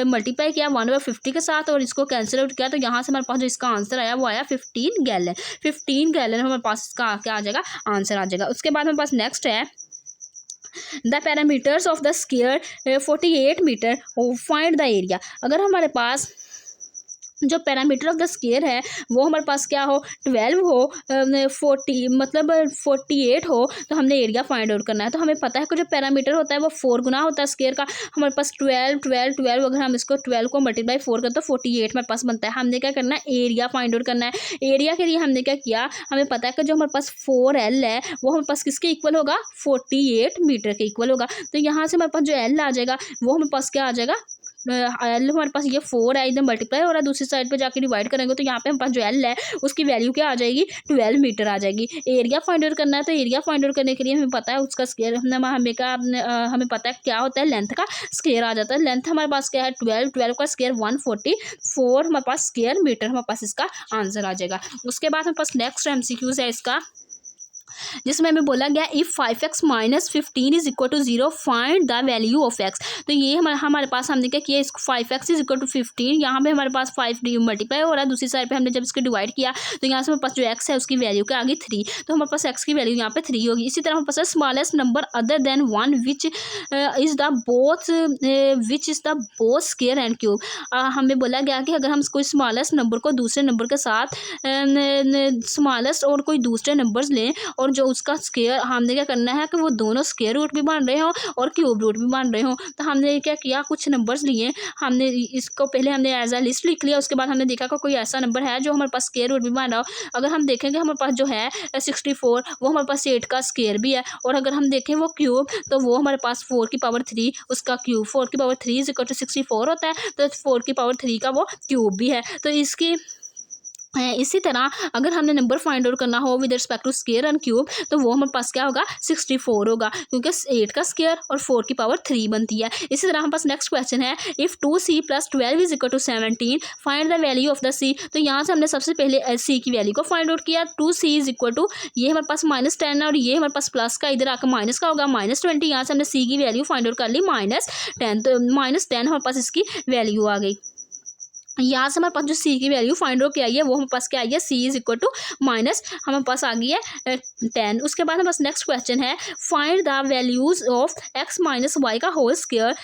A: मल्टीप्लाई किया 1/50 के साथ और इसको कैंसिल आउट किया, तो यहाँ से हमारे पास जो इसका आंसर आया वो आया 15 गैलन। 15 गैलन हमारे पास इसका क्या आ जाएगा आंसर आ जाएगा। उसके बाद हमारे पास नेक्स्ट है the parameters of the square 48 metre, find the area. अगर हमारे पास जो पैरामीटर ऑफ द स्क्वायर है वो हमारे पास क्या हो, 12 हो, 40 मतलब 48 हो, तो हमने एरिया फाइंड आउट करना है। तो हमें पता है कि जो पैरामीटर होता है वो 4 गुना होता है स्क्वायर का। हमारे पास 12 12 12, अगर हम इसको 12 को मल्टीप्लाई 4 करें तो 48 हमारे पास बनता है। हमने क्या करना है, एरिया फाइंड आउट करना है। एरिया के लिए हमने क्या किया, हमें पता है कि जो हमारे पास 4L है वो हमारे पास किसके इक्वल होगा, 48 मीटर के इक्वल होगा। तो यहाँ से हमारे पास जो L आ जाएगा वो हमारे पास क्या आ जाएगा, एल हमारे पास ये 4 है, इधर मल्टीप्लाई हो रहा है, दूसरी साइड पे जाके डिवाइड करेंगे तो यहाँ पे हमारे पास जो एल है उसकी वैल्यू क्या आ जाएगी, 12 मीटर आ जाएगी। एरिया फाइंड आउट करना है, तो एरिया फाइंड आउट करने के लिए हमें पता है उसका स्क्वायर, हमें पता है क्या होता है, लेंथ का स्क्वायर आ जाता है। लेंथ हमारे पास क्या है, 12, 12 का स्क्वायर 144 हमारे पास स्क्वायर मीटर हमारे पास इसका आंसर आ जाएगा। उसके बाद हमारे पास नेक्स्ट MCQs है इसका, जिसमें हमें बोला गया if 5x - 15 is equal to 0 find the value of x। तो ये हमारे पास हमने क्या किया, इसको 5x इज इक्वल टू 15, यहाँ पे हमारे पास 5 मल्टीप्लाई हो रहा है, दूसरी साइड पे हमने जब इसको डिवाइड किया तो यहाँ से हमारे पास जो x है उसकी वैल्यू क्या आ गई 3, तो हमारे पास x की वैल्यू यहाँ पे 3 होगी। इसी तरह हमारे पास smallest number other than 1 which is the both square and cube. हमें बोला गया कि अगर हम कोई स्मॉलेस्ट नंबर को दूसरे नंबर के साथ स्मॉलेस्ट और कोई दूसरे नंबर्स लें और जो उसका स्क्वायर, हमने क्या करना है कि वो दोनों स्क्वायर रूट भी बन रहे हो और क्यूब रूट भी बन रहे हो। तो हमने क्या किया, कुछ नंबर्स लिए, हमने इसको पहले हमने एज अ लिस्ट लिख लिया, उसके बाद हमने देखा कि कोई ऐसा नंबर है जो हमारे पास स्क्वायर रूट भी बन रहा हो। अगर हम देखेंगे हमारे पास जो है 64 वो हमारे पास 8 का स्क्वायर भी है, और अगर हम देखें वो क्यूब तो वो हमारे पास 4 की पावर 3 उसका क्यूब, 4 की पावर 3 इज इक्वल टू 64 होता है, तो 4 की पावर 3 का वो क्यूब भी है। तो इसी तरह अगर हमने नंबर फाइंड आउट करना हो with respect to square and cube तो वो हमारे पास क्या होगा, 64 होगा, क्योंकि 8 का स्क्वायर और 4 की पावर 3 बनती है। इसी तरह हमारे पास नेक्स्ट क्वेश्चन है if 2c + 12 is equal to 17 find the value of the c। तो यहाँ से हमने सबसे पहले c की वैल्यू को फाइंड आउट किया। 2c इज इक्वल टू, ये हमारे पास -10 है और ये हमारे पास प्लस का, इधर आकर माइनस का होगा -20। यहाँ से हमने c की वैल्यू फाइंड आउट कर ली -10, तो -10 हमारे पास इसकी वैल्यू आ गई। यहाँ से हमारे पास जो c की वैल्यू फाइंड आउट किया है वो हमारे पास क्या आई है, c is equal to minus हमारे पास आ गई है 10। उसके बाद हमारे पास नेक्स्ट क्वेश्चन है find the values of x - y का whole square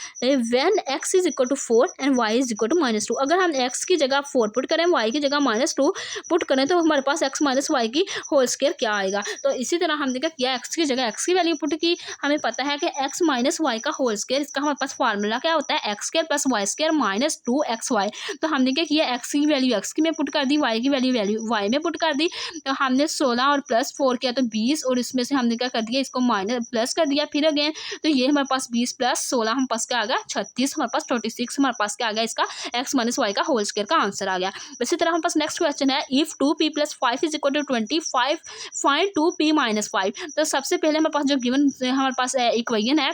A: when x is equal to 4 and y is equal to -2। अगर हम x की जगह 4 पुट करें, y की जगह -2 पुट करें तो हमारे पास x - y की होल स्क्वायर क्या आएगा। तो इसी तरह हमने क्या किया, x की जगह x की वैल्यू पुट की। हमें पता है कि x - y का होल स्क्वायर, इसका हमारे पास फार्मूला क्या होता है, x² + y² - 2xy। तो हमने क्या किया, x की वैल्यू x की में पुट कर दी, y की वैल्यू y में पुट कर दी। तो हमने 16 और +4 किया तो 20, और इसमें से हमने क्या कर दिया, इसको माइनस प्लस कर दिया फिर अगेन। तो ये हमारे पास 20 + 16 हमारे पास क्या आ गया, 36, हमारे पास 26 हमारे पास क्या आ गया, इसका x - y का होल स्क्वायर का आंसर आ गया। इसी तरह हमारे पास नेक्स्ट क्वेश्चन है if 2p + 5 is equal to 25 find 2p - 5। तो सबसे पहले हमारे पास जो गिवन हमारे पास इक्वेशन है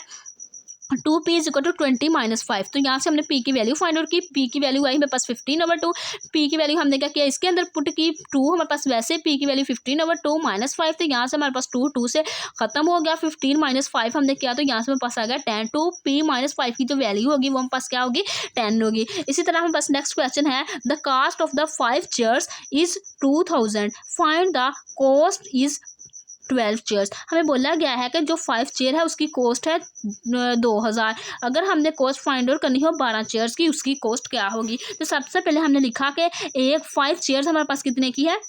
A: 2p इज इक्वल टू 20 - 5। तो यहाँ से हमने p की वैल्यू फाइंड आउट की, p की वैल्यू आई मेरे पास 15/2। p की वैल्यू हमने क्या किया, इसके अंदर पुट की 2, हमारे पास वैसे p की वैल्यू 15/2 - 5। तो यहाँ से हमारे पास 2 से खत्म हो गया, 15 - 5 हमने किया तो यहाँ से हमारे पास आ गया 10। 2p - 5 की जो वैल्यू होगी वो हमारे पास क्या होगी, 10 होगी। इसी तरह हमारे पास नेक्स्ट क्वेश्चन है the cost of the 5 chairs is 2000 find the cost is 12 chairs. हमें बोला गया है कि जो 5 चेयर है उसकी कॉस्ट है 2000। अगर हमने कॉस्ट फाइंड आउट करनी हो 12 चेयर्स की, उसकी कॉस्ट क्या होगी। तो सबसे पहले हमने लिखा कि 5 चेयर्स हमारे पास कितने की है,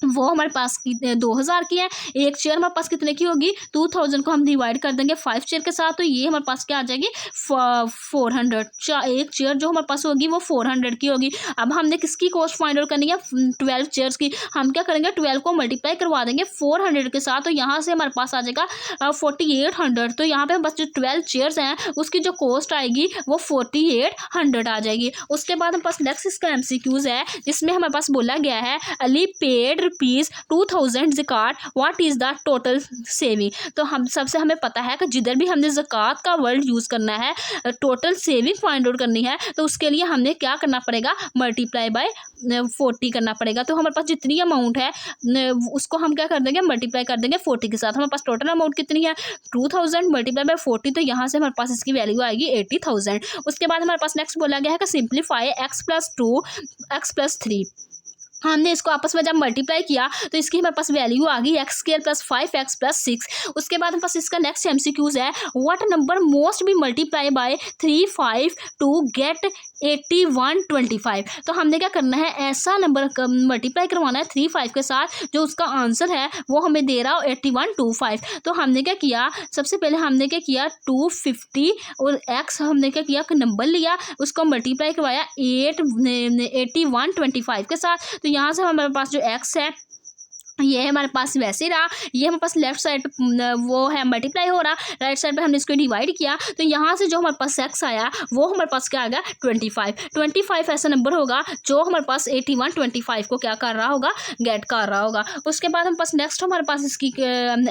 A: वो हमारे पास 2000 की है। एक चेयर हमारे पास कितने की होगी, 2000 को हम डिवाइड कर देंगे 5 चेयर के साथ, तो ये हमारे पास क्या आ जाएगी 400। एक चेयर जो हमारे पास होगी वो 400 की होगी। अब हमने किसकी कॉस्ट फाइंड आउट करनी है, 12 चेयर्स की। हम क्या करेंगे, 12 को मल्टीप्लाई करवा देंगे 400 के साथ, तो यहाँ से हमारे पास आ जाएगा 4800। तो यहाँ पे बस जो 12 चेयर्स हैं उसकी जो कॉस्ट आएगी वो 4800 आ जाएगी। उसके बाद हमारे पास नेक्स्ट इसका MCQs है जिसमें हमारे पास बोला गया है Ali paid ₹2000 zakat, what is the total saving. तो हम सबसे हमें पता है कि जिधर भी हमने ज़कात का वर्ड यूज़ करना है, टोटल सेविंग फाइंड आउट करनी है, तो उसके लिए हमने क्या करना पड़ेगा, मल्टीप्लाई बाय 40 करना पड़ेगा। तो हमारे पास जितनी अमाउंट है उसको हम क्या कर देंगे, मल्टीप्लाई कर देंगे 40 के साथ। हमारे पास टोटल अमाउंट कितनी है 2000 मल्टीप्लाई बाय 40, तो यहाँ से हमारे पास इसकी वैल्यू आएगी 80,000। उसके बाद हमारे पास नेक्स्ट बोला गया है कि सिंप्लीफाई x + 2 x + 3।
B: हमने इसको आपस में जब मल्टीप्लाई किया तो इसकी हमारे पास वैल्यू आ गई x² + 5x + 6। उसके बाद हमारे पास इसका नेक्स्ट MCQs है, what number most be multiply by 3, 5 to get 8125। तो हमने क्या करना है, ऐसा नंबर मल्टीप्लाई करवाना है 3, 5 के साथ जो उसका आंसर है वो हमें दे रहा हो 8125। तो हमने क्या किया, सबसे पहले हमने क्या किया 250 और x हमने क्या किया, नंबर लिया, उसको मल्टीप्लाई करवाया 8125 के साथ। तो यहाँ से हमारे पास जो x है ये हमारे पास वैसे रहा, ये हमारे पास लेफ्ट साइड वो है मल्टीप्लाई हो रहा, राइट साइड पे हमने इसको डिवाइड किया। तो यहाँ से जो हमारे पास x आया वो हमारे पास क्या आ गया 25 ऐसा नंबर होगा जो हमारे पास 8125 को क्या कर रहा होगा, गेट कर रहा होगा। उसके बाद हमारे पास नेक्स्ट हमारे पास इसकी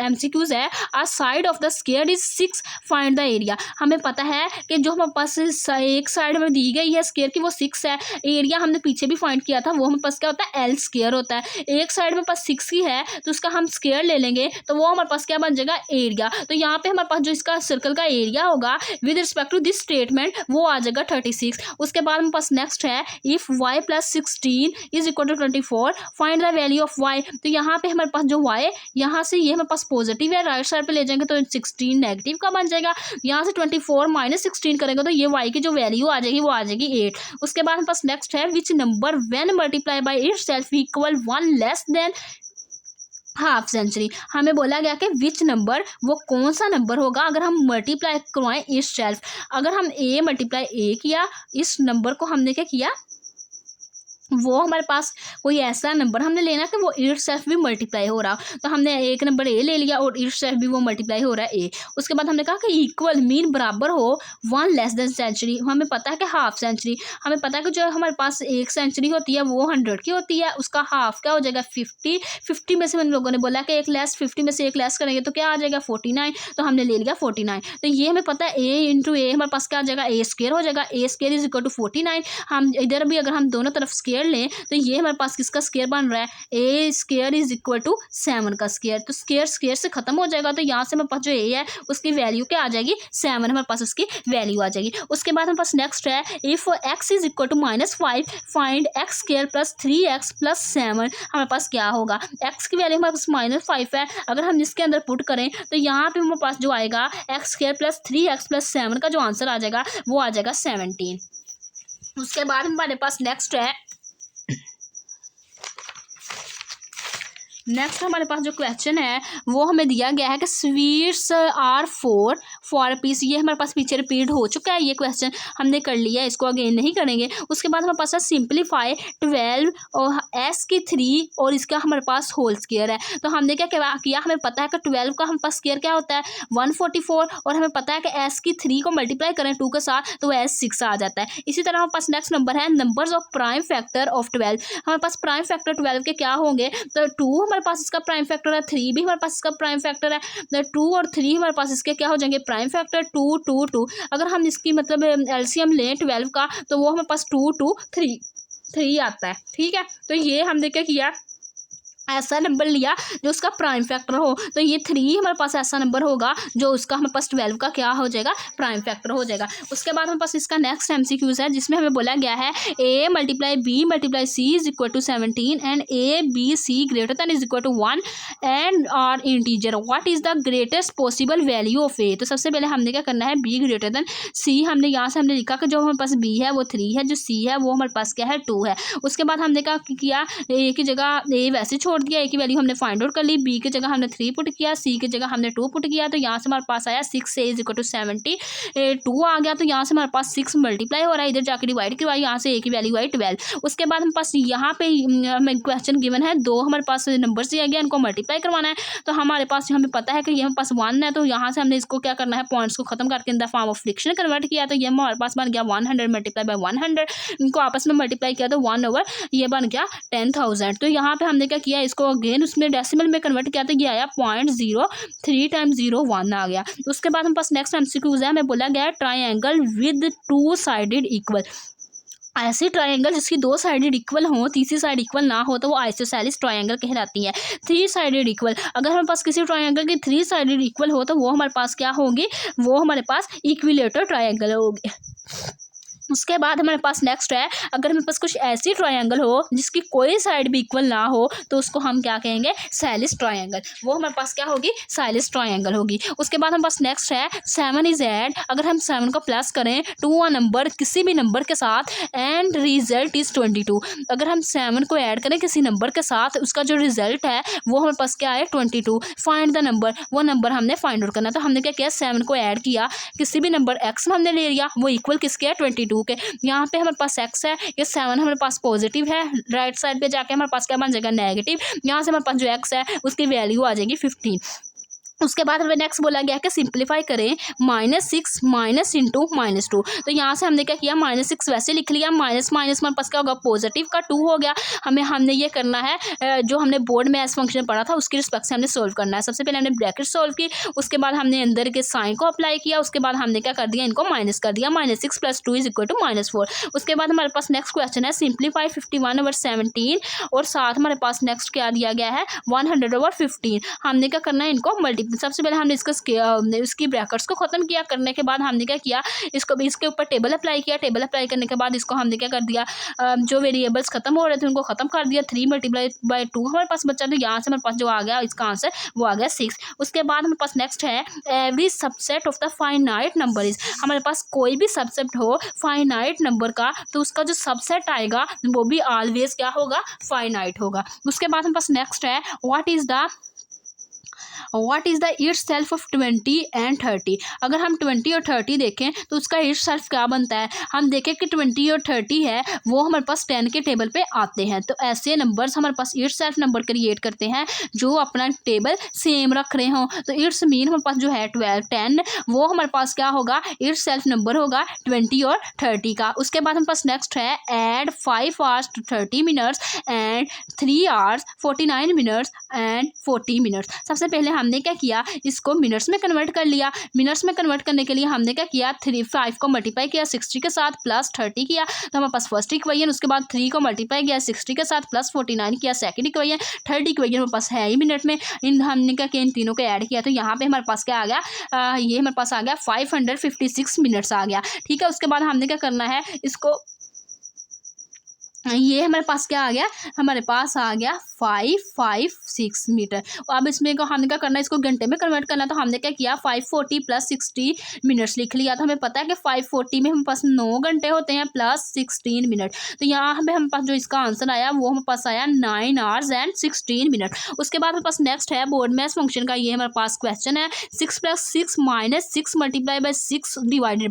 B: MCQs है, a side of the square is 6, find the area. हमें पता है कि जो हमारे पास एक साइड में दी गई है स्क्वायर की वो 6 है, एरिया हमने पीछे भी फाइंड किया था वो हमारे पास क्या होता है L² होता है। एक साइड में पास 6 है तो उसका हम स्क्वायर ले लेंगे तो वो हमारे पास क्या बन जाएगा एरिया। तो यहाँ पे हमारे पास जो इसका सर्कल का एरिया होगा with respect to this statement वो आ जाएगा 36। उसके बाद हमारे पास नेक्स्ट है, if y + 16 = 24 find the value of y। तो यहाँ पे हमारे पास जो y यहाँ से ये हमारे पास पॉजिटिव है, राइट साइड पे ले जाएंगे तो 16 नेगेटिव का बन जाएगा। यहाँ से 24 - 16 करेंगे तो ये y की जो वैल्यू आ जाएगी वो आ जाएगी 8। उसके बाद हमारे पास नेक्स्ट है, which number when multiply by itself equal 1 less than half century. हमें बोला गया कि विच नंबर वो कौन सा नंबर होगा अगर हम मल्टीप्लाई करवाएं इस सेल्फ। अगर हम a × a किया, इस नंबर को हमने क्या किया, वो हमारे पास कोई ऐसा नंबर हमने लेना कि वो इट सेल्फ भी मल्टीप्लाई हो रहा। तो हमने एक नंबर ए ले लिया और इट सेल्फ भी वो मल्टीप्लाई हो रहा है ए। उसके बाद हमने कहा कि इक्वल मीन बराबर हो 1 लेस देन सेंचुरी। हमें पता है कि हाफ सेंचुरी, हमें पता है कि जो हमारे पास एक सेंचुरी होती है वो 100 की होती है, उसका हाफ क्या हो जाएगा 50 में से हम लोगों ने बोला कि 50 में से एक लेस करेंगे तो क्या आ जाएगा 49। तो हमने ले लिया 49। तो ये हमें पता है a × a हमारे पास क्या आ जाएगा A² हो जाएगा, A² = 49। हम इधर भी अगर हम दोनों तरफ स्क्वायर लें तो ये हमारे पास किसका स्क्वायर बन रहा है, A² = 7 का स्क्वायर। तो स्क्वायर से खत्म हो जाएगा। तो यहाँ से हमारे पास जो a है उसकी वैल्यू क्या आ जाएगी 7, हमारे पास उसकी वैल्यू आ जाएगी। उसके बाद हमारे पास नेक्स्ट है, if x = -5 find x² + 3x + 7। हमारे पास क्या होगा, x की वैल्यू हमारे पास -5 है, अगर हम इसके अंदर पुट करें तो यहाँ पे हमारे पास जो आएगा x² + 3x + 7 का जो आंसर आ जाएगा वो आ जाएगा 17। उसके बाद हमारे पास नेक्स्ट हमारे पास जो क्वेश्चन है वो हमें दिया गया है कि स्वीट्स आर 4 पीस। ये हमारे पास पीछे रिपीट हो चुका है, ये क्वेश्चन हमने कर लिया है, इसको अगेन नहीं करेंगे। उसके बाद हमारे पास है सिंप्लीफाई 12 और s की 3 और इसका हमारे पास होल स्क्वायर है। तो हमने क्या किया, हमें पता है कि 12 का हमारे पास स्क्वायर क्या होता है 144 और हमें पता है कि s की 3 को मल्टीप्लाई करें 2 के साथ तो s 6 आ जाता है। इसी तरह हमारे पास नेक्स्ट नंबर है numbers of prime factor of 12। हमारे पास प्राइम फैक्टर 12 के क्या होंगे, तो 2 हमारे पास इसका प्राइम फैक्टर है, 3 भी हमारे पास इसका प्राइम फैक्टर है, 2 और 3 हमारे पास इसके क्या हो जाएंगे प्राइम फैक्टर 2 2 2। अगर हम इसकी मतलब एलसीएम लें 12 का तो वो हमारे पास 2 2 3 आता है। ठीक है, तो ये हमने क्या किया, ऐसा नंबर लिया जो उसका प्राइम फैक्टर हो। तो ये 3 हमारे पास ऐसा नंबर होगा जो उसका हमारे पास 12 का क्या हो जाएगा प्राइम फैक्टर हो जाएगा। उसके बाद हमारे पास इसका नेक्स्ट MCQs है जिसमें हमें बोला गया है a × b × c = 17 and a b c > = 1 एंड are integer, what is the greatest possible value of a। तो सबसे पहले हमने क्या करना है b > c। हमने यहाँ से हमने लिखा कि जो हमारे पास b है वो 3 है, जो c है वो हमारे पास क्या है 2 है। उसके बाद हमने क्या किया, a की जगह a वैसे छोड़ दिया, a की वैल्यू हमने फाइंड आउट कर ली, b की जगह हमने 3 पुट किया, c की जगह हमने 2 पुट किया। तो यहाँ से हमारे पास आया 6a = 72 आ गया। तो यहाँ से हमारे पास 6 मल्टीप्लाई हो रहा है, इधर जाकर डिवाइड करवाई, यहाँ से a की वैल्यू आई 12। उसके बाद हमारे पास यहाँ पे हमें क्वेश्चन गिवन है, 2 हमारे पास नंबर्स दिया गया, इनको मल्टीप्लाई करवाना है। तो हमारे पास हमें पता है कि ये हमारे पास 1 है, तो यहाँ से हमने इसको क्या करना है पॉइंट्स को खत्म करके in the form of fraction convert किया। तो ये हमारे पास बन गया 100 × 100, इनको आपस में मल्टीप्लाई किया तो 1/, ये बन गया 10,000। तो यहाँ पे हमने क्या किया, इसको अगेन उसमें डेसिमल में कन्वर्ट किया तो ये आया 0.03 × 01 आ गया। उसके बाद हम पास नेक्स्ट MCQs है, हमें बोला गया ट्राइंगल विद 2 साइडेड इक्वल। ऐसी ट्रायंगल जिसकी 2 साइडेड इक्वल हो, तीसरी साइड इक्वल ना हो तो वो आइसोसेलेस ट्रायंगल कहलाती है। 3 साइडेड इक्वल, अगर हमारे पास किसी ट्रायंगल की 3 साइडेड इक्वल हो तो वो हमारे पास क्या होगी, वो हमारे पास इक्विलेटरल ट्रायंगल होगी। उसके बाद हमारे पास नेक्स्ट है, अगर हमारे पास कुछ ऐसी ट्रायंगल हो जिसकी कोई साइड भी इक्वल ना हो तो उसको हम क्या कहेंगे, सैलिस ट्रायंगल। वो हमारे पास क्या होगी, सैलिस ट्रायंगल होगी। उसके बाद हमारे पास नेक्स्ट है 7 इज ऐड, अगर हम 7 को प्लस करें टू अ नंबर, किसी भी नंबर के साथ, एंड रिजल्ट इज 22, अगर हम 7 को ऐड करें किसी नंबर के साथ, उसका जो रिजल्ट है वो हमारे पास क्या है 22। फाइंड द नंबर, वो नंबर हमने फाइंड आउट करना। तो हमने क्या किया, 7 को ऐड किया, किसी भी नंबर एक्स में हमने ले लिया, वो इक्वल किसके है 22 के। यहाँ पे हमारे पास एक्स है, ये 7 हमारे पास पॉजिटिव है, राइट साइड पे जाके हमारे पास क्या बन जाएगा, नेगेटिव। यहाँ से हमारे पास जो एक्स है उसकी वैल्यू आ जाएगी 15। उसके बाद हमें नेक्स्ट बोला गया कि सिंप्लीफाई करें -6 माइनस इंटू -2। तो यहाँ से हमने क्या किया, -6 वैसे लिख लिया, माइनस माइनस हमारे पास क्या होगा, पॉजिटिव का 2 हो गया। हमने ये करना है, जो हमने बोर्ड में एस फंक्शन पढ़ा था उसके रिस्पेक्ट से हमने सोल्व करना है। सबसे पहले हमने ब्रैकेट सोल्व की, उसके बाद हमने अंदर के साइन को अप्लाई किया, उसके बाद हमने क्या कर दिया, इनको माइनस कर दिया, -6 + 2 = -4। उसके बाद हमारे पास नेक्स्ट क्वेश्चन है सिंप्लीफाई 51/17, और साथ हमारे पास नेक्स्ट क्या दिया गया है 100/15। हमने क्या करना है, इनको मल्टीप्लाई, सबसे पहले हमने इसकी ब्रैकेट्स को खत्म किया, करने के बाद हमने क्या किया, इसको भी इसके ऊपर टेबल अप्लाई किया, टेबल अप्लाई करने के बाद इसको हमने क्या कर दिया, जो वेरिएबल्स खत्म हो रहे थे उनको खत्म कर दिया, 3 × 2 हमारे पास बचा। तो यहाँ से हमारे पास जो आ गया इसका आंसर वो आ गया 6। उसके बाद हमारे पास नेक्स्ट है every subset of the finite number is, हमारे पास कोई भी सबसेट हो फाइनाइट नंबर का तो उसका जो सबसेट आएगा वो भी ऑलवेज क्या होगा, फाइनाइट होगा। उसके बाद हमारे पास नेक्स्ट है what is the it's self of 20 and 30। अगर हम 20 और 30 देखें तो उसका इट्स सेल्फ क्या बनता है, हम देखें कि 20 और 30 है वो हमारे पास 10 के टेबल पे आते हैं। तो ऐसे नंबर्स हमारे पास इट्स सेल्फ नंबर क्रिएट करते हैं जो अपना टेबल सेम रख रहे हों। तो इट्स मीन हमारे पास जो है 10 वो हमारे पास क्या होगा, इट्स सेल्फ नंबर होगा 20 और 30 का। उसके बाद हमारे पास नेक्स्ट है add 5 hours to 30 minutes and 3 hours 49 minutes and 40 minutes। सबसे पहले हमने क्या किया, इसको मिनट्स में कन्वर्ट कर लिया। मिनट्स में कन्वर्ट करने के लिए हमने क्या किया, 5 को मल्टीप्लाई किया 60 के साथ प्लस 30 किया, तो हमारे पास फर्स्ट इक्वेशन। उसके बाद 3 को मल्टीप्लाई किया 60 के साथ प्लस 49 किया सेकंड इक्वेशन। थर्ड इक्वेशन हमारे पास है ही मिनट में, हमने क्या किया, इन तीनों को ऐड किया, तो यहाँ पे हमारे पास क्या आ गया, ये हमारे पास आ गया 556 मिनट्स आ गया। ठीक है, उसके बाद हमने क्या करना है, इसको ये हमारे पास क्या आ गया, हमारे पास आ गया 556 मीटर। अब इसमें को हमने क्या करना है, इसको घंटे में कन्वर्ट करना, तो हमने क्या किया 540 + 60 मिनट्स लिख लिया। तो हमें पता है कि 540 में हमारे पास 9 घंटे होते हैं प्लस 16 मिनट। तो यहाँ पे हमारे पास जो इसका आंसर आया वो हमारे पास आया 9 hours and 16 मिनट। उसके बाद हमारे पास नेक्स्ट है बोर्ड मैथ फंक्शन का, ये हमारे पास क्वेश्चन है 6 + 6 - 6 × 6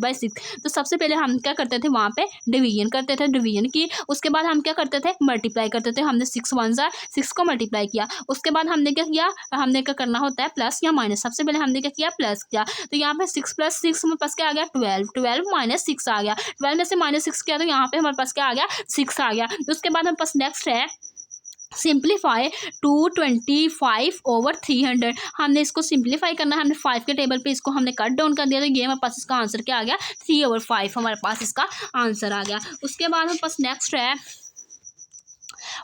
B: / 6। तो सबसे पहले हम क्या करते थे, वहाँ पे डिवीजन करते थे, डिवीजन की। उसके बाद हम क्या करते थे, मल्टीप्लाई करते थे। हमने 6 × 1 = 6 को मल्टीप्लाई किया। उसके बाद हमने क्या किया, हमने क्या करना होता है प्लस या माइनस। सबसे पहले हमने क्या किया, प्लस किया। तो यहाँ पे 6 + 6 हमारे पास क्या आ गया 12 - 6 आ गया। 12 में से -6 किया तो यहाँ पे हमारे पास क्या आ गया 6 आ गया। तो उसके बाद हमारे पास नेक्स्ट है सिंप्लीफाई 225/300। हमने इसको सिंप्लीफाई करना है, हमने 5 के टेबल पे इसको हमने कट डाउन कर दिया, तो ये हमारे पास इसका आंसर क्या आ गया 3/5 हमारे पास इसका आंसर आ गया। उसके बाद हमारे पास नेक्स्ट है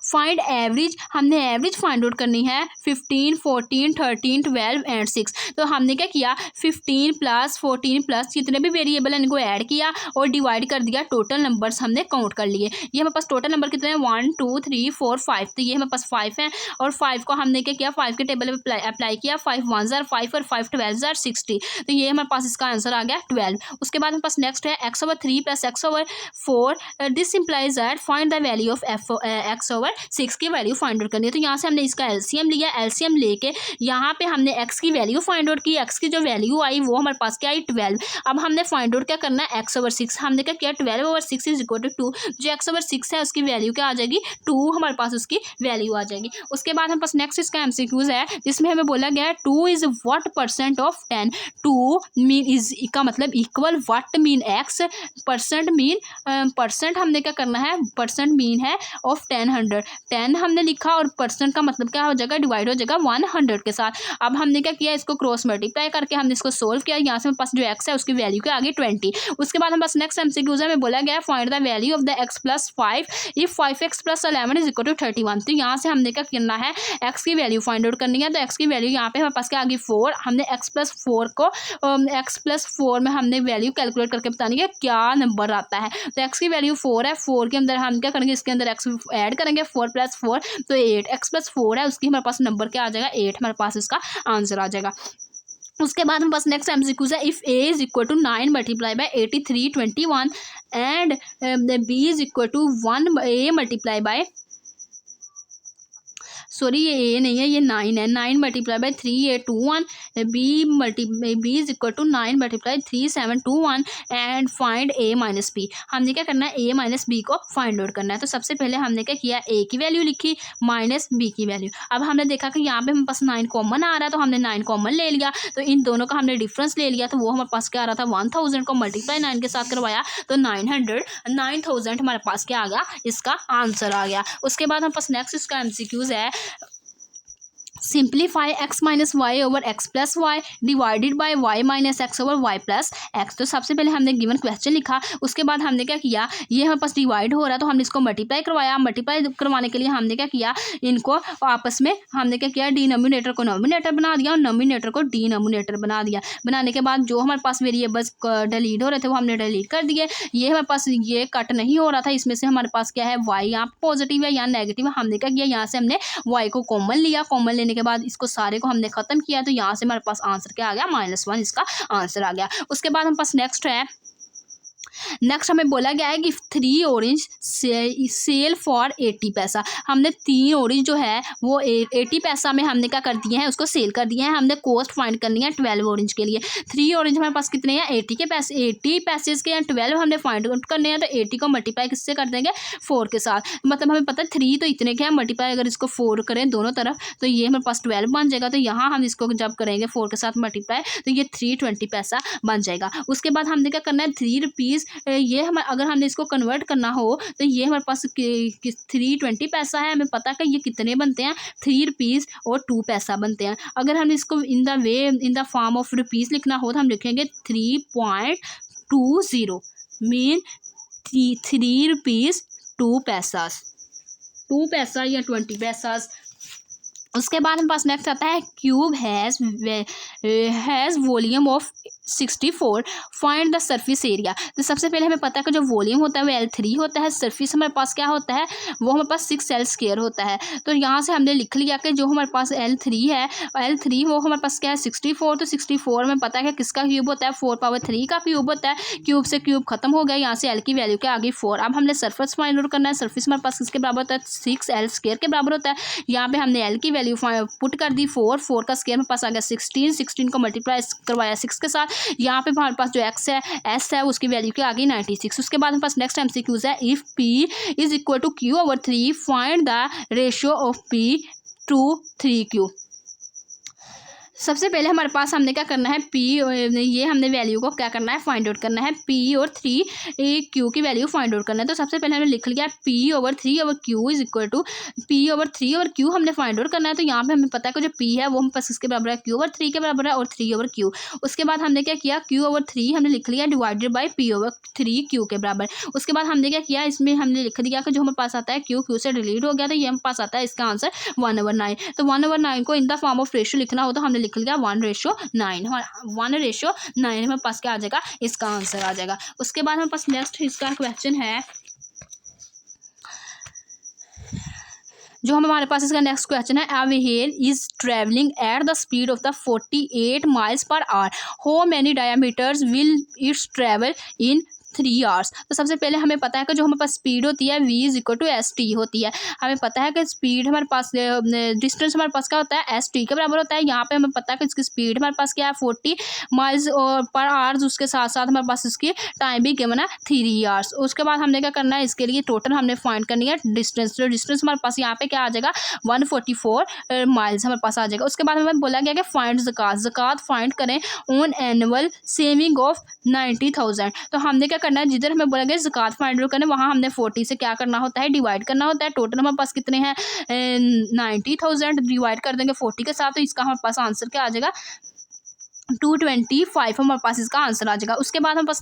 B: फाइंड एवरेज। हमने एवरेज फाइंड आउट करनी है 15, 14, 13, 12 एंड 6। तो हमने क्या किया 15 + 14 + जितने भी वेरिएबल हैं इनको ऐड किया और डिवाइड कर दिया, टोटल नंबर्स हमने काउंट कर लिए। ये हमारे पास टोटल नंबर कितने हैं 1 2 3 4 5। तो ये हमारे पास 5 हैं और 5 को हमने क्या किया 5 के टेबल पे अप्लाई किया, 5 1 = 5 और 5 12 = 60। तो ये हमारे पास इसका आंसर आ गया 12। उसके बाद हमारे पास नेक्स्ट है x/3 + x/4। This implies that find the value of x/6 की वैल्यू फाइंड आउट करनी है। तो यहाँ से हमने इसका एलसीएम लिया, एलसीएम लेके यहाँ पे हमने x की वैल्यू फाइंड आउट की। x की जो वैल्यू आई वो हमारे पास क्या आई 12। अब हमने फाइंड आउट क्या करना है x/6। हमने क्या किया 12/6 = 2। जो x/6 है उसकी वैल्यू क्या आ जाएगी 2, हमारे पास उसकी वैल्यू आ जाएगी। उसके बाद हमारे पास नेक्स्ट इसका एमसीक्यूज है जिसमें हमें बोला गया है 2 is what % of 10। 2 mean is का मतलब equal, what mean x, % mean percent हमने क्या करना है, परसेंट मीन है ऑफ 10 100। 10 हमने लिखा और परसेंट का मतलब क्या हो जाएगा, डिवाइड हो जाएगा 100 के साथ। अब हमने क्या किया, इसको क्रॉस मल्टीप्लाई करके हमने इसको सोल्व किया। यहाँ से हमारे पास जो एक्स है उसकी वैल्यू के आगे 20। उसके बाद हमारे पास नेक्स्ट एमसीक्यूज में बोला गया है find the value of the x + 5 if 5x + 11 = 31। तो यहाँ से हमने क्या करना है, x की वैल्यू फाइंड आउट करनी है। तो x की वैल्यू यहाँ पे हमारे पास क्या आगे 4, हमने x + 4 को x + 4 में हमने वैल्यू कैलकुलेट करके बतानी है क्या नंबर आता है। तो x की वैल्यू 4 है, 4 के अंदर हम क्या करेंगे, इसके अंदर x ऐड करेंगे, 4 + 4 तो 8, x + 4 है उसकी हमारे पास नंबर क्या आ जाएगा 8, हमारे पास इसका आंसर आ जाएगा। उसके बाद हम बस नेक्स्ट एमसीक्यूज है, if a = 9 × 83 21 and b = 1 a × sorry ये ए नहीं है, ये 9 है। 9 × 3 8 21 b = 9 × 3 7 21 and find a - b। हमने क्या करना है, a - b को फाइंड आउट करना है। तो सबसे पहले हमने क्या किया, a की वैल्यू लिखी माइनस b की वैल्यू। अब हमने देखा कि यहाँ पे हमारे पास 9 कॉमन आ रहा है, तो हमने 9 कॉमन ले लिया। तो इन दोनों का हमने डिफरेंस ले लिया, तो वो हमारे पास क्या आ रहा था 1000 को मल्टीप्लाई 9 के साथ करवाया तो 9000 हमारे पास क्या आ गया, इसका आंसर आ गया। उसके बाद हमारे पास नेक्स्ट इसका एमसीक्यूज है, simplify x - y / x + y divided by y - x / y + x। तो सबसे पहले हमने गिवन क्वेश्चन लिखा, उसके बाद हमने क्या किया, ये हमारे पास डिवाइड हो रहा है तो हमने इसको मल्टीप्लाई करवाया। मल्टीप्लाई करवाने के लिए हमने क्या किया, इनको आपस में हमने क्या किया, डिनोमिनेटर को नोमिनेटर बना दिया और नोमिनेटर को डिनोमिनेटर बना दिया। बनाने के बाद जो हमारे पास वेरिएबल्स डिलीट हो रहे थे वो हमने डिलीट कर दिए। ये हमारे पास ये कट नहीं हो रहा था, इसमें से हमारे पास क्या है y यहाँ पॉजिटिव है या नेगेटिव है। हमने क्या किया, यहाँ से हमने y को कॉमन लिया, कॉमन लेने के बाद इसको सारे को हमने खत्म किया तो यहाँ से हमारे पास आंसर क्या आ गया, -1 इसका आंसर आ गया। उसके बाद हमारे पास नेक्स्ट हमें बोला गया है कि 3 ऑरेंज सेल फॉर 80 पैसा। हमने 3 ऑरेंज जो है वो 80 पैसा में हमने क्या कर दिए हैं, उसको सेल कर दिए हैं। हमने कॉस्ट फाइंड करनी है 12 ऑरेंज के लिए। 3 ऑरेंज हमारे पास कितने हैं, 80 के पैसे, 80 पैसेज के हैं, 12 हमने फाइंड आउट करने हैं। तो 80 को मल्टीप्लाई किससे कर देंगे, 4 के साथ। मतलब हमें पता है 3 तो इतने के हैं, मल्टीप्लाई अगर इसको 4 करें दोनों तरफ तो ये हमारे पास 12 बन जाएगा। तो यहाँ हम इसको जब करेंगे 4 के साथ मल्टीप्लाई तो ये 320 पैसा बन जाएगा। उसके बाद हमने क्या करना है, 3 रुपीज़, ये हमारे अगर हमने इसको कन्वर्ट करना हो तो ये हमारे पास 320 पैसा है। हमें पता है कि ये कितने बनते हैं, 3 रुपीज़ और 2 पैसा बनते हैं। अगर हमने इसको in the form of rupees लिखना हो तो हम लिखेंगे 3.20 मीन 3 रुपीज़ 2 पैसा, 2 पैसा या 20 पैसा। उसके बाद हमारे पास नेक्स्ट आता है, cube has volume of 64 find the surface area. तो सबसे पहले हमें पता है कि जो वॉल्यूम होता है वो L3 होता है, सरफेस हमारे पास क्या होता है, वो हमारे पास 6L² होता है। तो यहाँ से हमने लिख लिया कि जो हमारे पास L3 है, L3 वो हमारे पास क्या है 64। तो 64 में पता है कि किसका क्यूब होता है, 4³ का क्यूब होता है। क्यूब से क्यूब खत्म हो गया, यहाँ से L की वैल्यू के आगे 4। अब हमने सरफेस फाइंड आउट करना है। सरफेस हमारे पास किसके बराबर होता है, 6L² के बराबर होता है। यहाँ पे हमने L की वैल्यू पुट कर दी 4 का स्क्वायर में पास आ गया 16 को मल्टीप्लाई करवाया 6 के साथ। यहाँ पे हमारे पास जो x है s है उसकी वैल्यू के आगे 96। उसके बाद हमारे पास नेक्स्ट एमसीक्यूज है, if p = q/3 find the ratio of p to 3q। सबसे पहले हमारे पास हमने क्या करना है, p ये हमने वैल्यू को क्या करना है, फाइंड आउट करना है। p और 3q की वैल्यू फाइंड आउट करना है। तो सबसे पहले हमने लिख लिया p/3/q = p/3/q हमने फाइंड आउट करना है। तो यहाँ पे हमें पता है कि जो p है वो हम पास किसके बराबर है, q/3 के बराबर है और 3/q। उसके बाद हमने क्या किया, q/3 हमने लिख लिया डिवाइडेड बाई p/3q के बराबर। उसके बाद हमने क्या किया, इसमें हमने लिख दिया कि जो हमारे पास आता है q से डिलीट हो गया तो ये हमारे पास आता है इसका आंसर 1/9। तो 1/9 को in the form of ratio लिखना हो तो हमने लिख लिया 1:9। 1:9 हमारे पास क्या आ जाएगा, इसका आंसर आ जाएगा। उसके बाद हमारे पास नेक्स्ट इसका क्वेश्चन है, जो हमारे पास इसका नेक्स्ट क्वेश्चन है, a whale is travelling at the speed of the 48 miles/hour, how many diameters will its travel in 3 hours। तो सबसे पहले हमें पता है कि जो हमारे पास स्पीड होती है v = st होती है। हमें पता है कि स्पीड हमारे पास डिस्टेंस हमारे पास क्या होता है, st के बराबर होता है। यहाँ पे हमें पता है कि इसकी स्पीड हमारे पास क्या है 40 miles/hour। उसके साथ साथ हमारे पास इसकी टाइम भी गिवन है 3 hours। उसके बाद हमने क्या करना है, इसके लिए टोटल हमने फाइंड करनी है डिस्टेंस। तो डिस्टेंस हमारे पास यहाँ पे क्या आ जाएगा 144 miles हमारे पास आ जाएगा। उसके बाद हमें बोला गया कि फाइंड ज़कात फाइंड करें ऑन एनुअल सेविंग ऑफ 90,000। तो हमने क्या करना है, जिधर हमें बोला गया ज़कात फाइंड आउट करना है वहाँ हमने 40 से क्या करना होता है, डिवाइड करना होता है। टोटल हमारे पास कितने हैं, 90,000 डिवाइड कर देंगे 40 के साथ, तो इसका हमारे पास आंसर क्या आ जाएगा, 225 हमारे पास इसका आंसर आ जाएगा। उसके बाद हमारे पास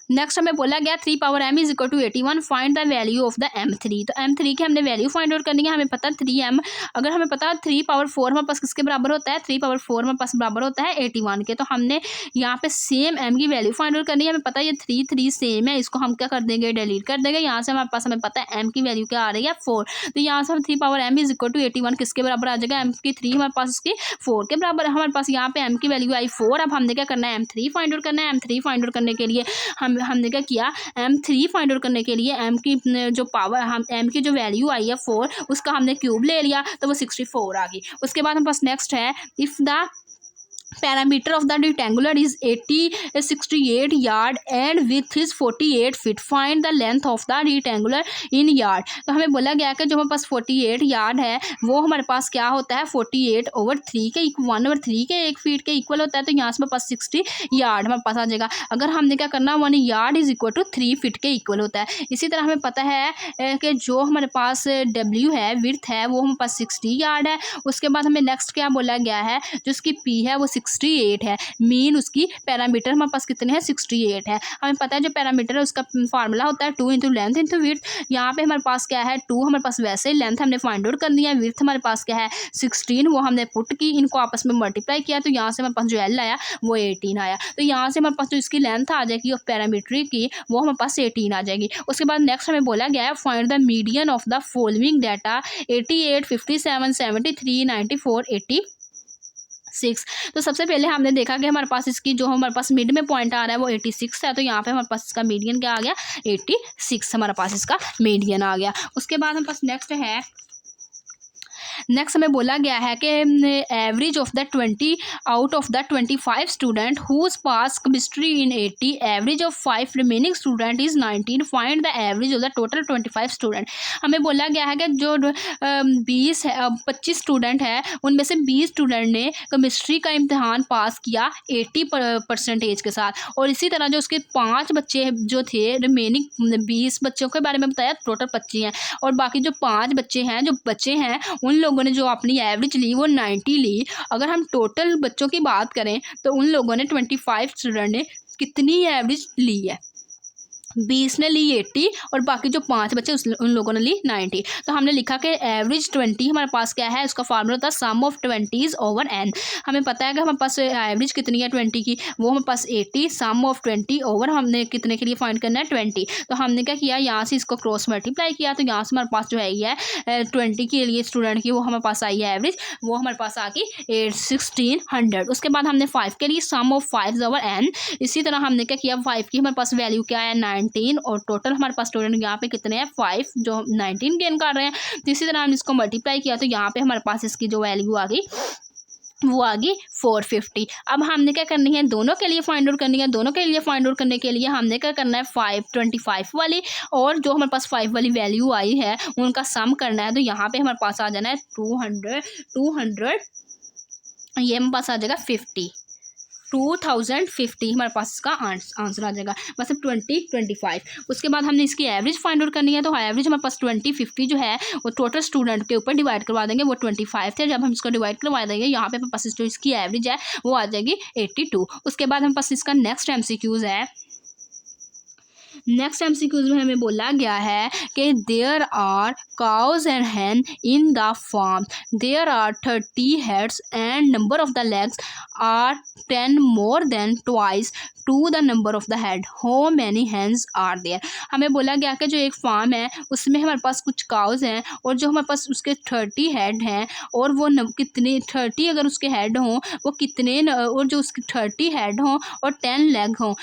B: नेक्स्ट हमें बोला गया 3 power m is equal to 81, find the value of the m3। तो m3 की हमने वैल्यू फाइंड आउट करनी है। हमें पता है 3m, अगर हमें पता है 3 पावर 4 हमारे पास किसके बराबर होता है, 3 पावर 4 हमारे पास बराबर होता है 81 के। तो हमने यहाँ पे सेम m की वैल्यू फाइंड आउट करनी है। हमें पता है ये 3 सेम है, इसको हम क्या कर देंगे, डिलीट कर देंगे। यहाँ से हमारे पास हमें पता है m की वैल्यू क्या आ रही है 4, तो यहाँ से हम 3 power m is equal to 81 किसके बराबर आ जाएगा, m की 3 हमारे पास इसकी 4 के बराबर। हमारे पास यहाँ पे m की वैल्यू आई 4। अब हमने क्या करना है, m3 फाइंड आउट करना है। m3 फाइंड आउट करने के लिए हमने क्या किया, m3 फाइंड आउट करने के लिए m की जो पावर, हम m की जो वैल्यू आई है 4, उसका हमने क्यूब ले लिया तो वो 64 आ गई। उसके बाद हम पास नेक्स्ट है, if the parameter of the rectangular is 68 yard and with is 48 feet, find the length of the rectangular in yard. तो हमें बोला गया कि जो हमारे पास 48 यार्ड है वो हमारे पास क्या होता है, 48/3 के 1/3 के 1 फीट के इक्वल होता है। तो यहाँ से हमारे पास 60 यार्ड हमारे पास आ जाएगा। अगर हमने क्या करना, 1 yard is equal to 3 feet के इक्वल होता है। इसी तरह हमें पता है कि जो हमारे पास W है, विड्थ है, वो हमारे पास 60 यार्ड है। उसके बाद हमें नेक्स्ट क्या बोला गया है, जो उसकी P है वो 68 है। मीन उसकी पैरामीटर हमारे पास कितने हैं, 68 है। हमें पता है जो पैरामीटर है उसका फार्मूला होता है 2 इंटू लेंथ इंटू विड्थ। यहाँ पे हमारे पास क्या है, 2 हमारे पास वैसे ही, लेंथ हमने फाइंड आउट कर दिया, विड्थ हमारे पास क्या है 16, वो हमने पुट की, इनको आपस में मल्टीप्लाई किया, तो यहाँ से हमारे पास जो L आया वो 18 आया। तो यहाँ से हमारे पास जो इसकी लेंथ आ जाएगी और पैरामीटर की, वो हमारे पास 18 आ जाएगी। उसके बाद नेक्स्ट हमें बोला गया है, find the median of the following data 88, 57, 73, 94, 86। तो सबसे पहले हमने देखा कि हमारे पास इसकी जो हमारे पास मिड में पॉइंट आ रहा है वो 86 है। तो यहाँ पे हमारे पास इसका मीडियन क्या आ गया, 86 हमारे पास इसका मीडियन आ गया। उसके बाद हमारे पास नेक्स्ट हमें बोला गया है कि average of the 20 out of the 25 student whose pass chemistry in 80, average of 5 remaining student is 19, find the average of the total 25 student. हमें बोला गया है कि जो 25 स्टूडेंट है उनमें से 20 स्टूडेंट ने केमिस्ट्री का इम्तहान पास किया 80% के साथ, और इसी तरह जो उसके 5 बच्चे जो थे रिमेनिंग 20 बच्चों के बारे में बताया, टोटल 25 हैं, और बाकी जो 5 बच्चे हैं जो बच्चे हैं उन लोगों ने जो अपनी एवरेज ली वो 90 ली। अगर हम टोटल बच्चों की बात करें तो उन लोगों ने 25 स्टूडेंट ने कितनी एवरेज ली है, 20 ने ली 80 और बाकी जो 5 बच्चे उन लोगों ने ली 90। तो हमने लिखा कि एवरेज 20 हमारे पास क्या है, उसका फार्मूला होता है सम ऑफ 20s ओवर n। हमें पता है कि हमारे पास एवरेज कितनी है 20 की, वो हमारे पास 80, सम ऑफ 20 ओवर हमने कितने के लिए फाइंड करना है 20। तो हमने क्या किया, यहाँ से इसको क्रॉस मल्टीप्लाई किया, तो यहाँ से हमारे पास जो है ये 20 के लिए स्टूडेंट की वो हमारे पास आई है एवरेज, वो हमारे पास आ गई 1600। उसके बाद हमने 5 के लिए सम ऑफ 5 ओवर n। इसी तरह हमने क्या किया, 5 की हमारे पास वैल्यू क्या है 19, और टोटल हमारे पास स्टूडेंट यहाँ पे कितने हैं 5, जो 19 गेन कर रहे हैं। तो इसी तरह हमने इसको मल्टीप्लाई किया, तो यहाँ पे हमारे पास इसकी जो वैल्यू आ गई वो आ गई 450। अब हमने क्या करनी है, दोनों के लिए फाइंड आउट करनी है। दोनों के लिए फाइंड आउट करने के लिए हमने क्या करना है, 525 वाली और जो हमारे पास 5 वाली वैल्यू आई है उनका सम करना है। तो यहाँ पे हमारे पास आ जाना है 200, ये हमारे पास आ जाएगा 2050 हमारे पास इसका आंसर आ जाएगा, मतलब 2025। उसके बाद हमने इसकी एवरेज फाइंड आउट करनी है। तो एवरेज हमारे पास 2050 जो है वो टोटल स्टूडेंट के ऊपर डिवाइड करवा देंगे, वो 25 थे, जब हम इसको डिवाइड करवा देंगे यहाँ पे हमारे पास जो इसकी एवरेज है वो आ जाएगी 82। उसके बाद हमारे पास इसका नेक्स्ट MCQs है। नेक्स्ट MCQs में हमें बोला गया है कि there are cows and hens in the farm, there are 30 heads and number of the legs are 10 more than twice to the number of the head, how many hens are there। हमें बोला गया कि जो एक farm है उसमें हमारे पास कुछ काउज हैं और जो हमारे पास उसके 30 हेड हैं, और वो कितने 30 अगर उसके हेड हों वो कितने और जो उसके 30 हेड हों और 10 लेग हों,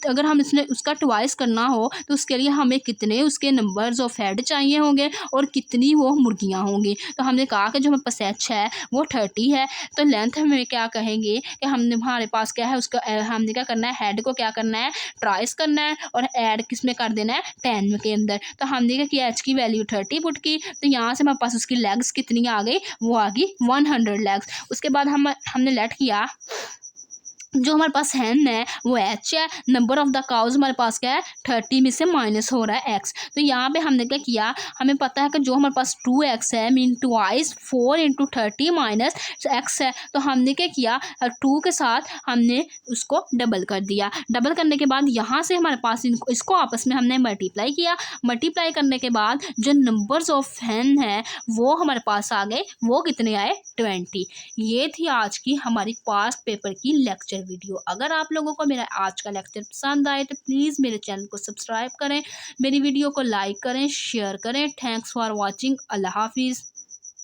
B: अगर हम इसने उसका ट्वाइस करना हो तो उसके लिए हमें कितने उसके नंबर्स ऑफ हेड चाहिए होंगे और कितनी वो मुर्गियाँ होंगी। तो हमने कहा कि जो हमारे पास एच है वो 30 है, तो लेंथ हमें क्या कहेंगे कि हमने हमारे पास क्या है उसका हमने क्या करना है, हेड को क्या करना है ट्राइस करना है और ऐड किस में कर देना है 10 के अंदर। तो हमने क्या किया, एच की वैल्यू 30 पुट की, तो यहाँ से हमारे पास उसकी लेग्स कितनी आ गई, वो आ गई 100 लेग्स। उसके बाद हमने लेट किया जो हमारे पास हैन है वो एच है, नंबर ऑफ द काउज हमारे पास क्या है 30 में से माइनस हो रहा है एक्स। तो यहाँ पे हमने क्या किया, हमें पता है कि जो हमारे पास 2x है mean twice 4 into 30 minus x है, तो हमने क्या किया 2 के साथ हमने उसको डबल कर दिया। डबल करने के बाद यहाँ से हमारे पास इसको आपस में हमने मल्टीप्लाई किया। मल्टीप्लाई करने के बाद जो नंबर्स ऑफ हैन है वो हमारे पास आ गए, वो कितने आए 20। ये थी आज की हमारी पास्ट पेपर की लेक्चर वीडियो। अगर आप लोगों को मेरा आज का लेक्चर पसंद आए तो प्लीज़ मेरे चैनल को सब्सक्राइब करें, मेरी वीडियो को लाइक करें, शेयर करें। Thanks for watching. अल्लाह हाफिज़।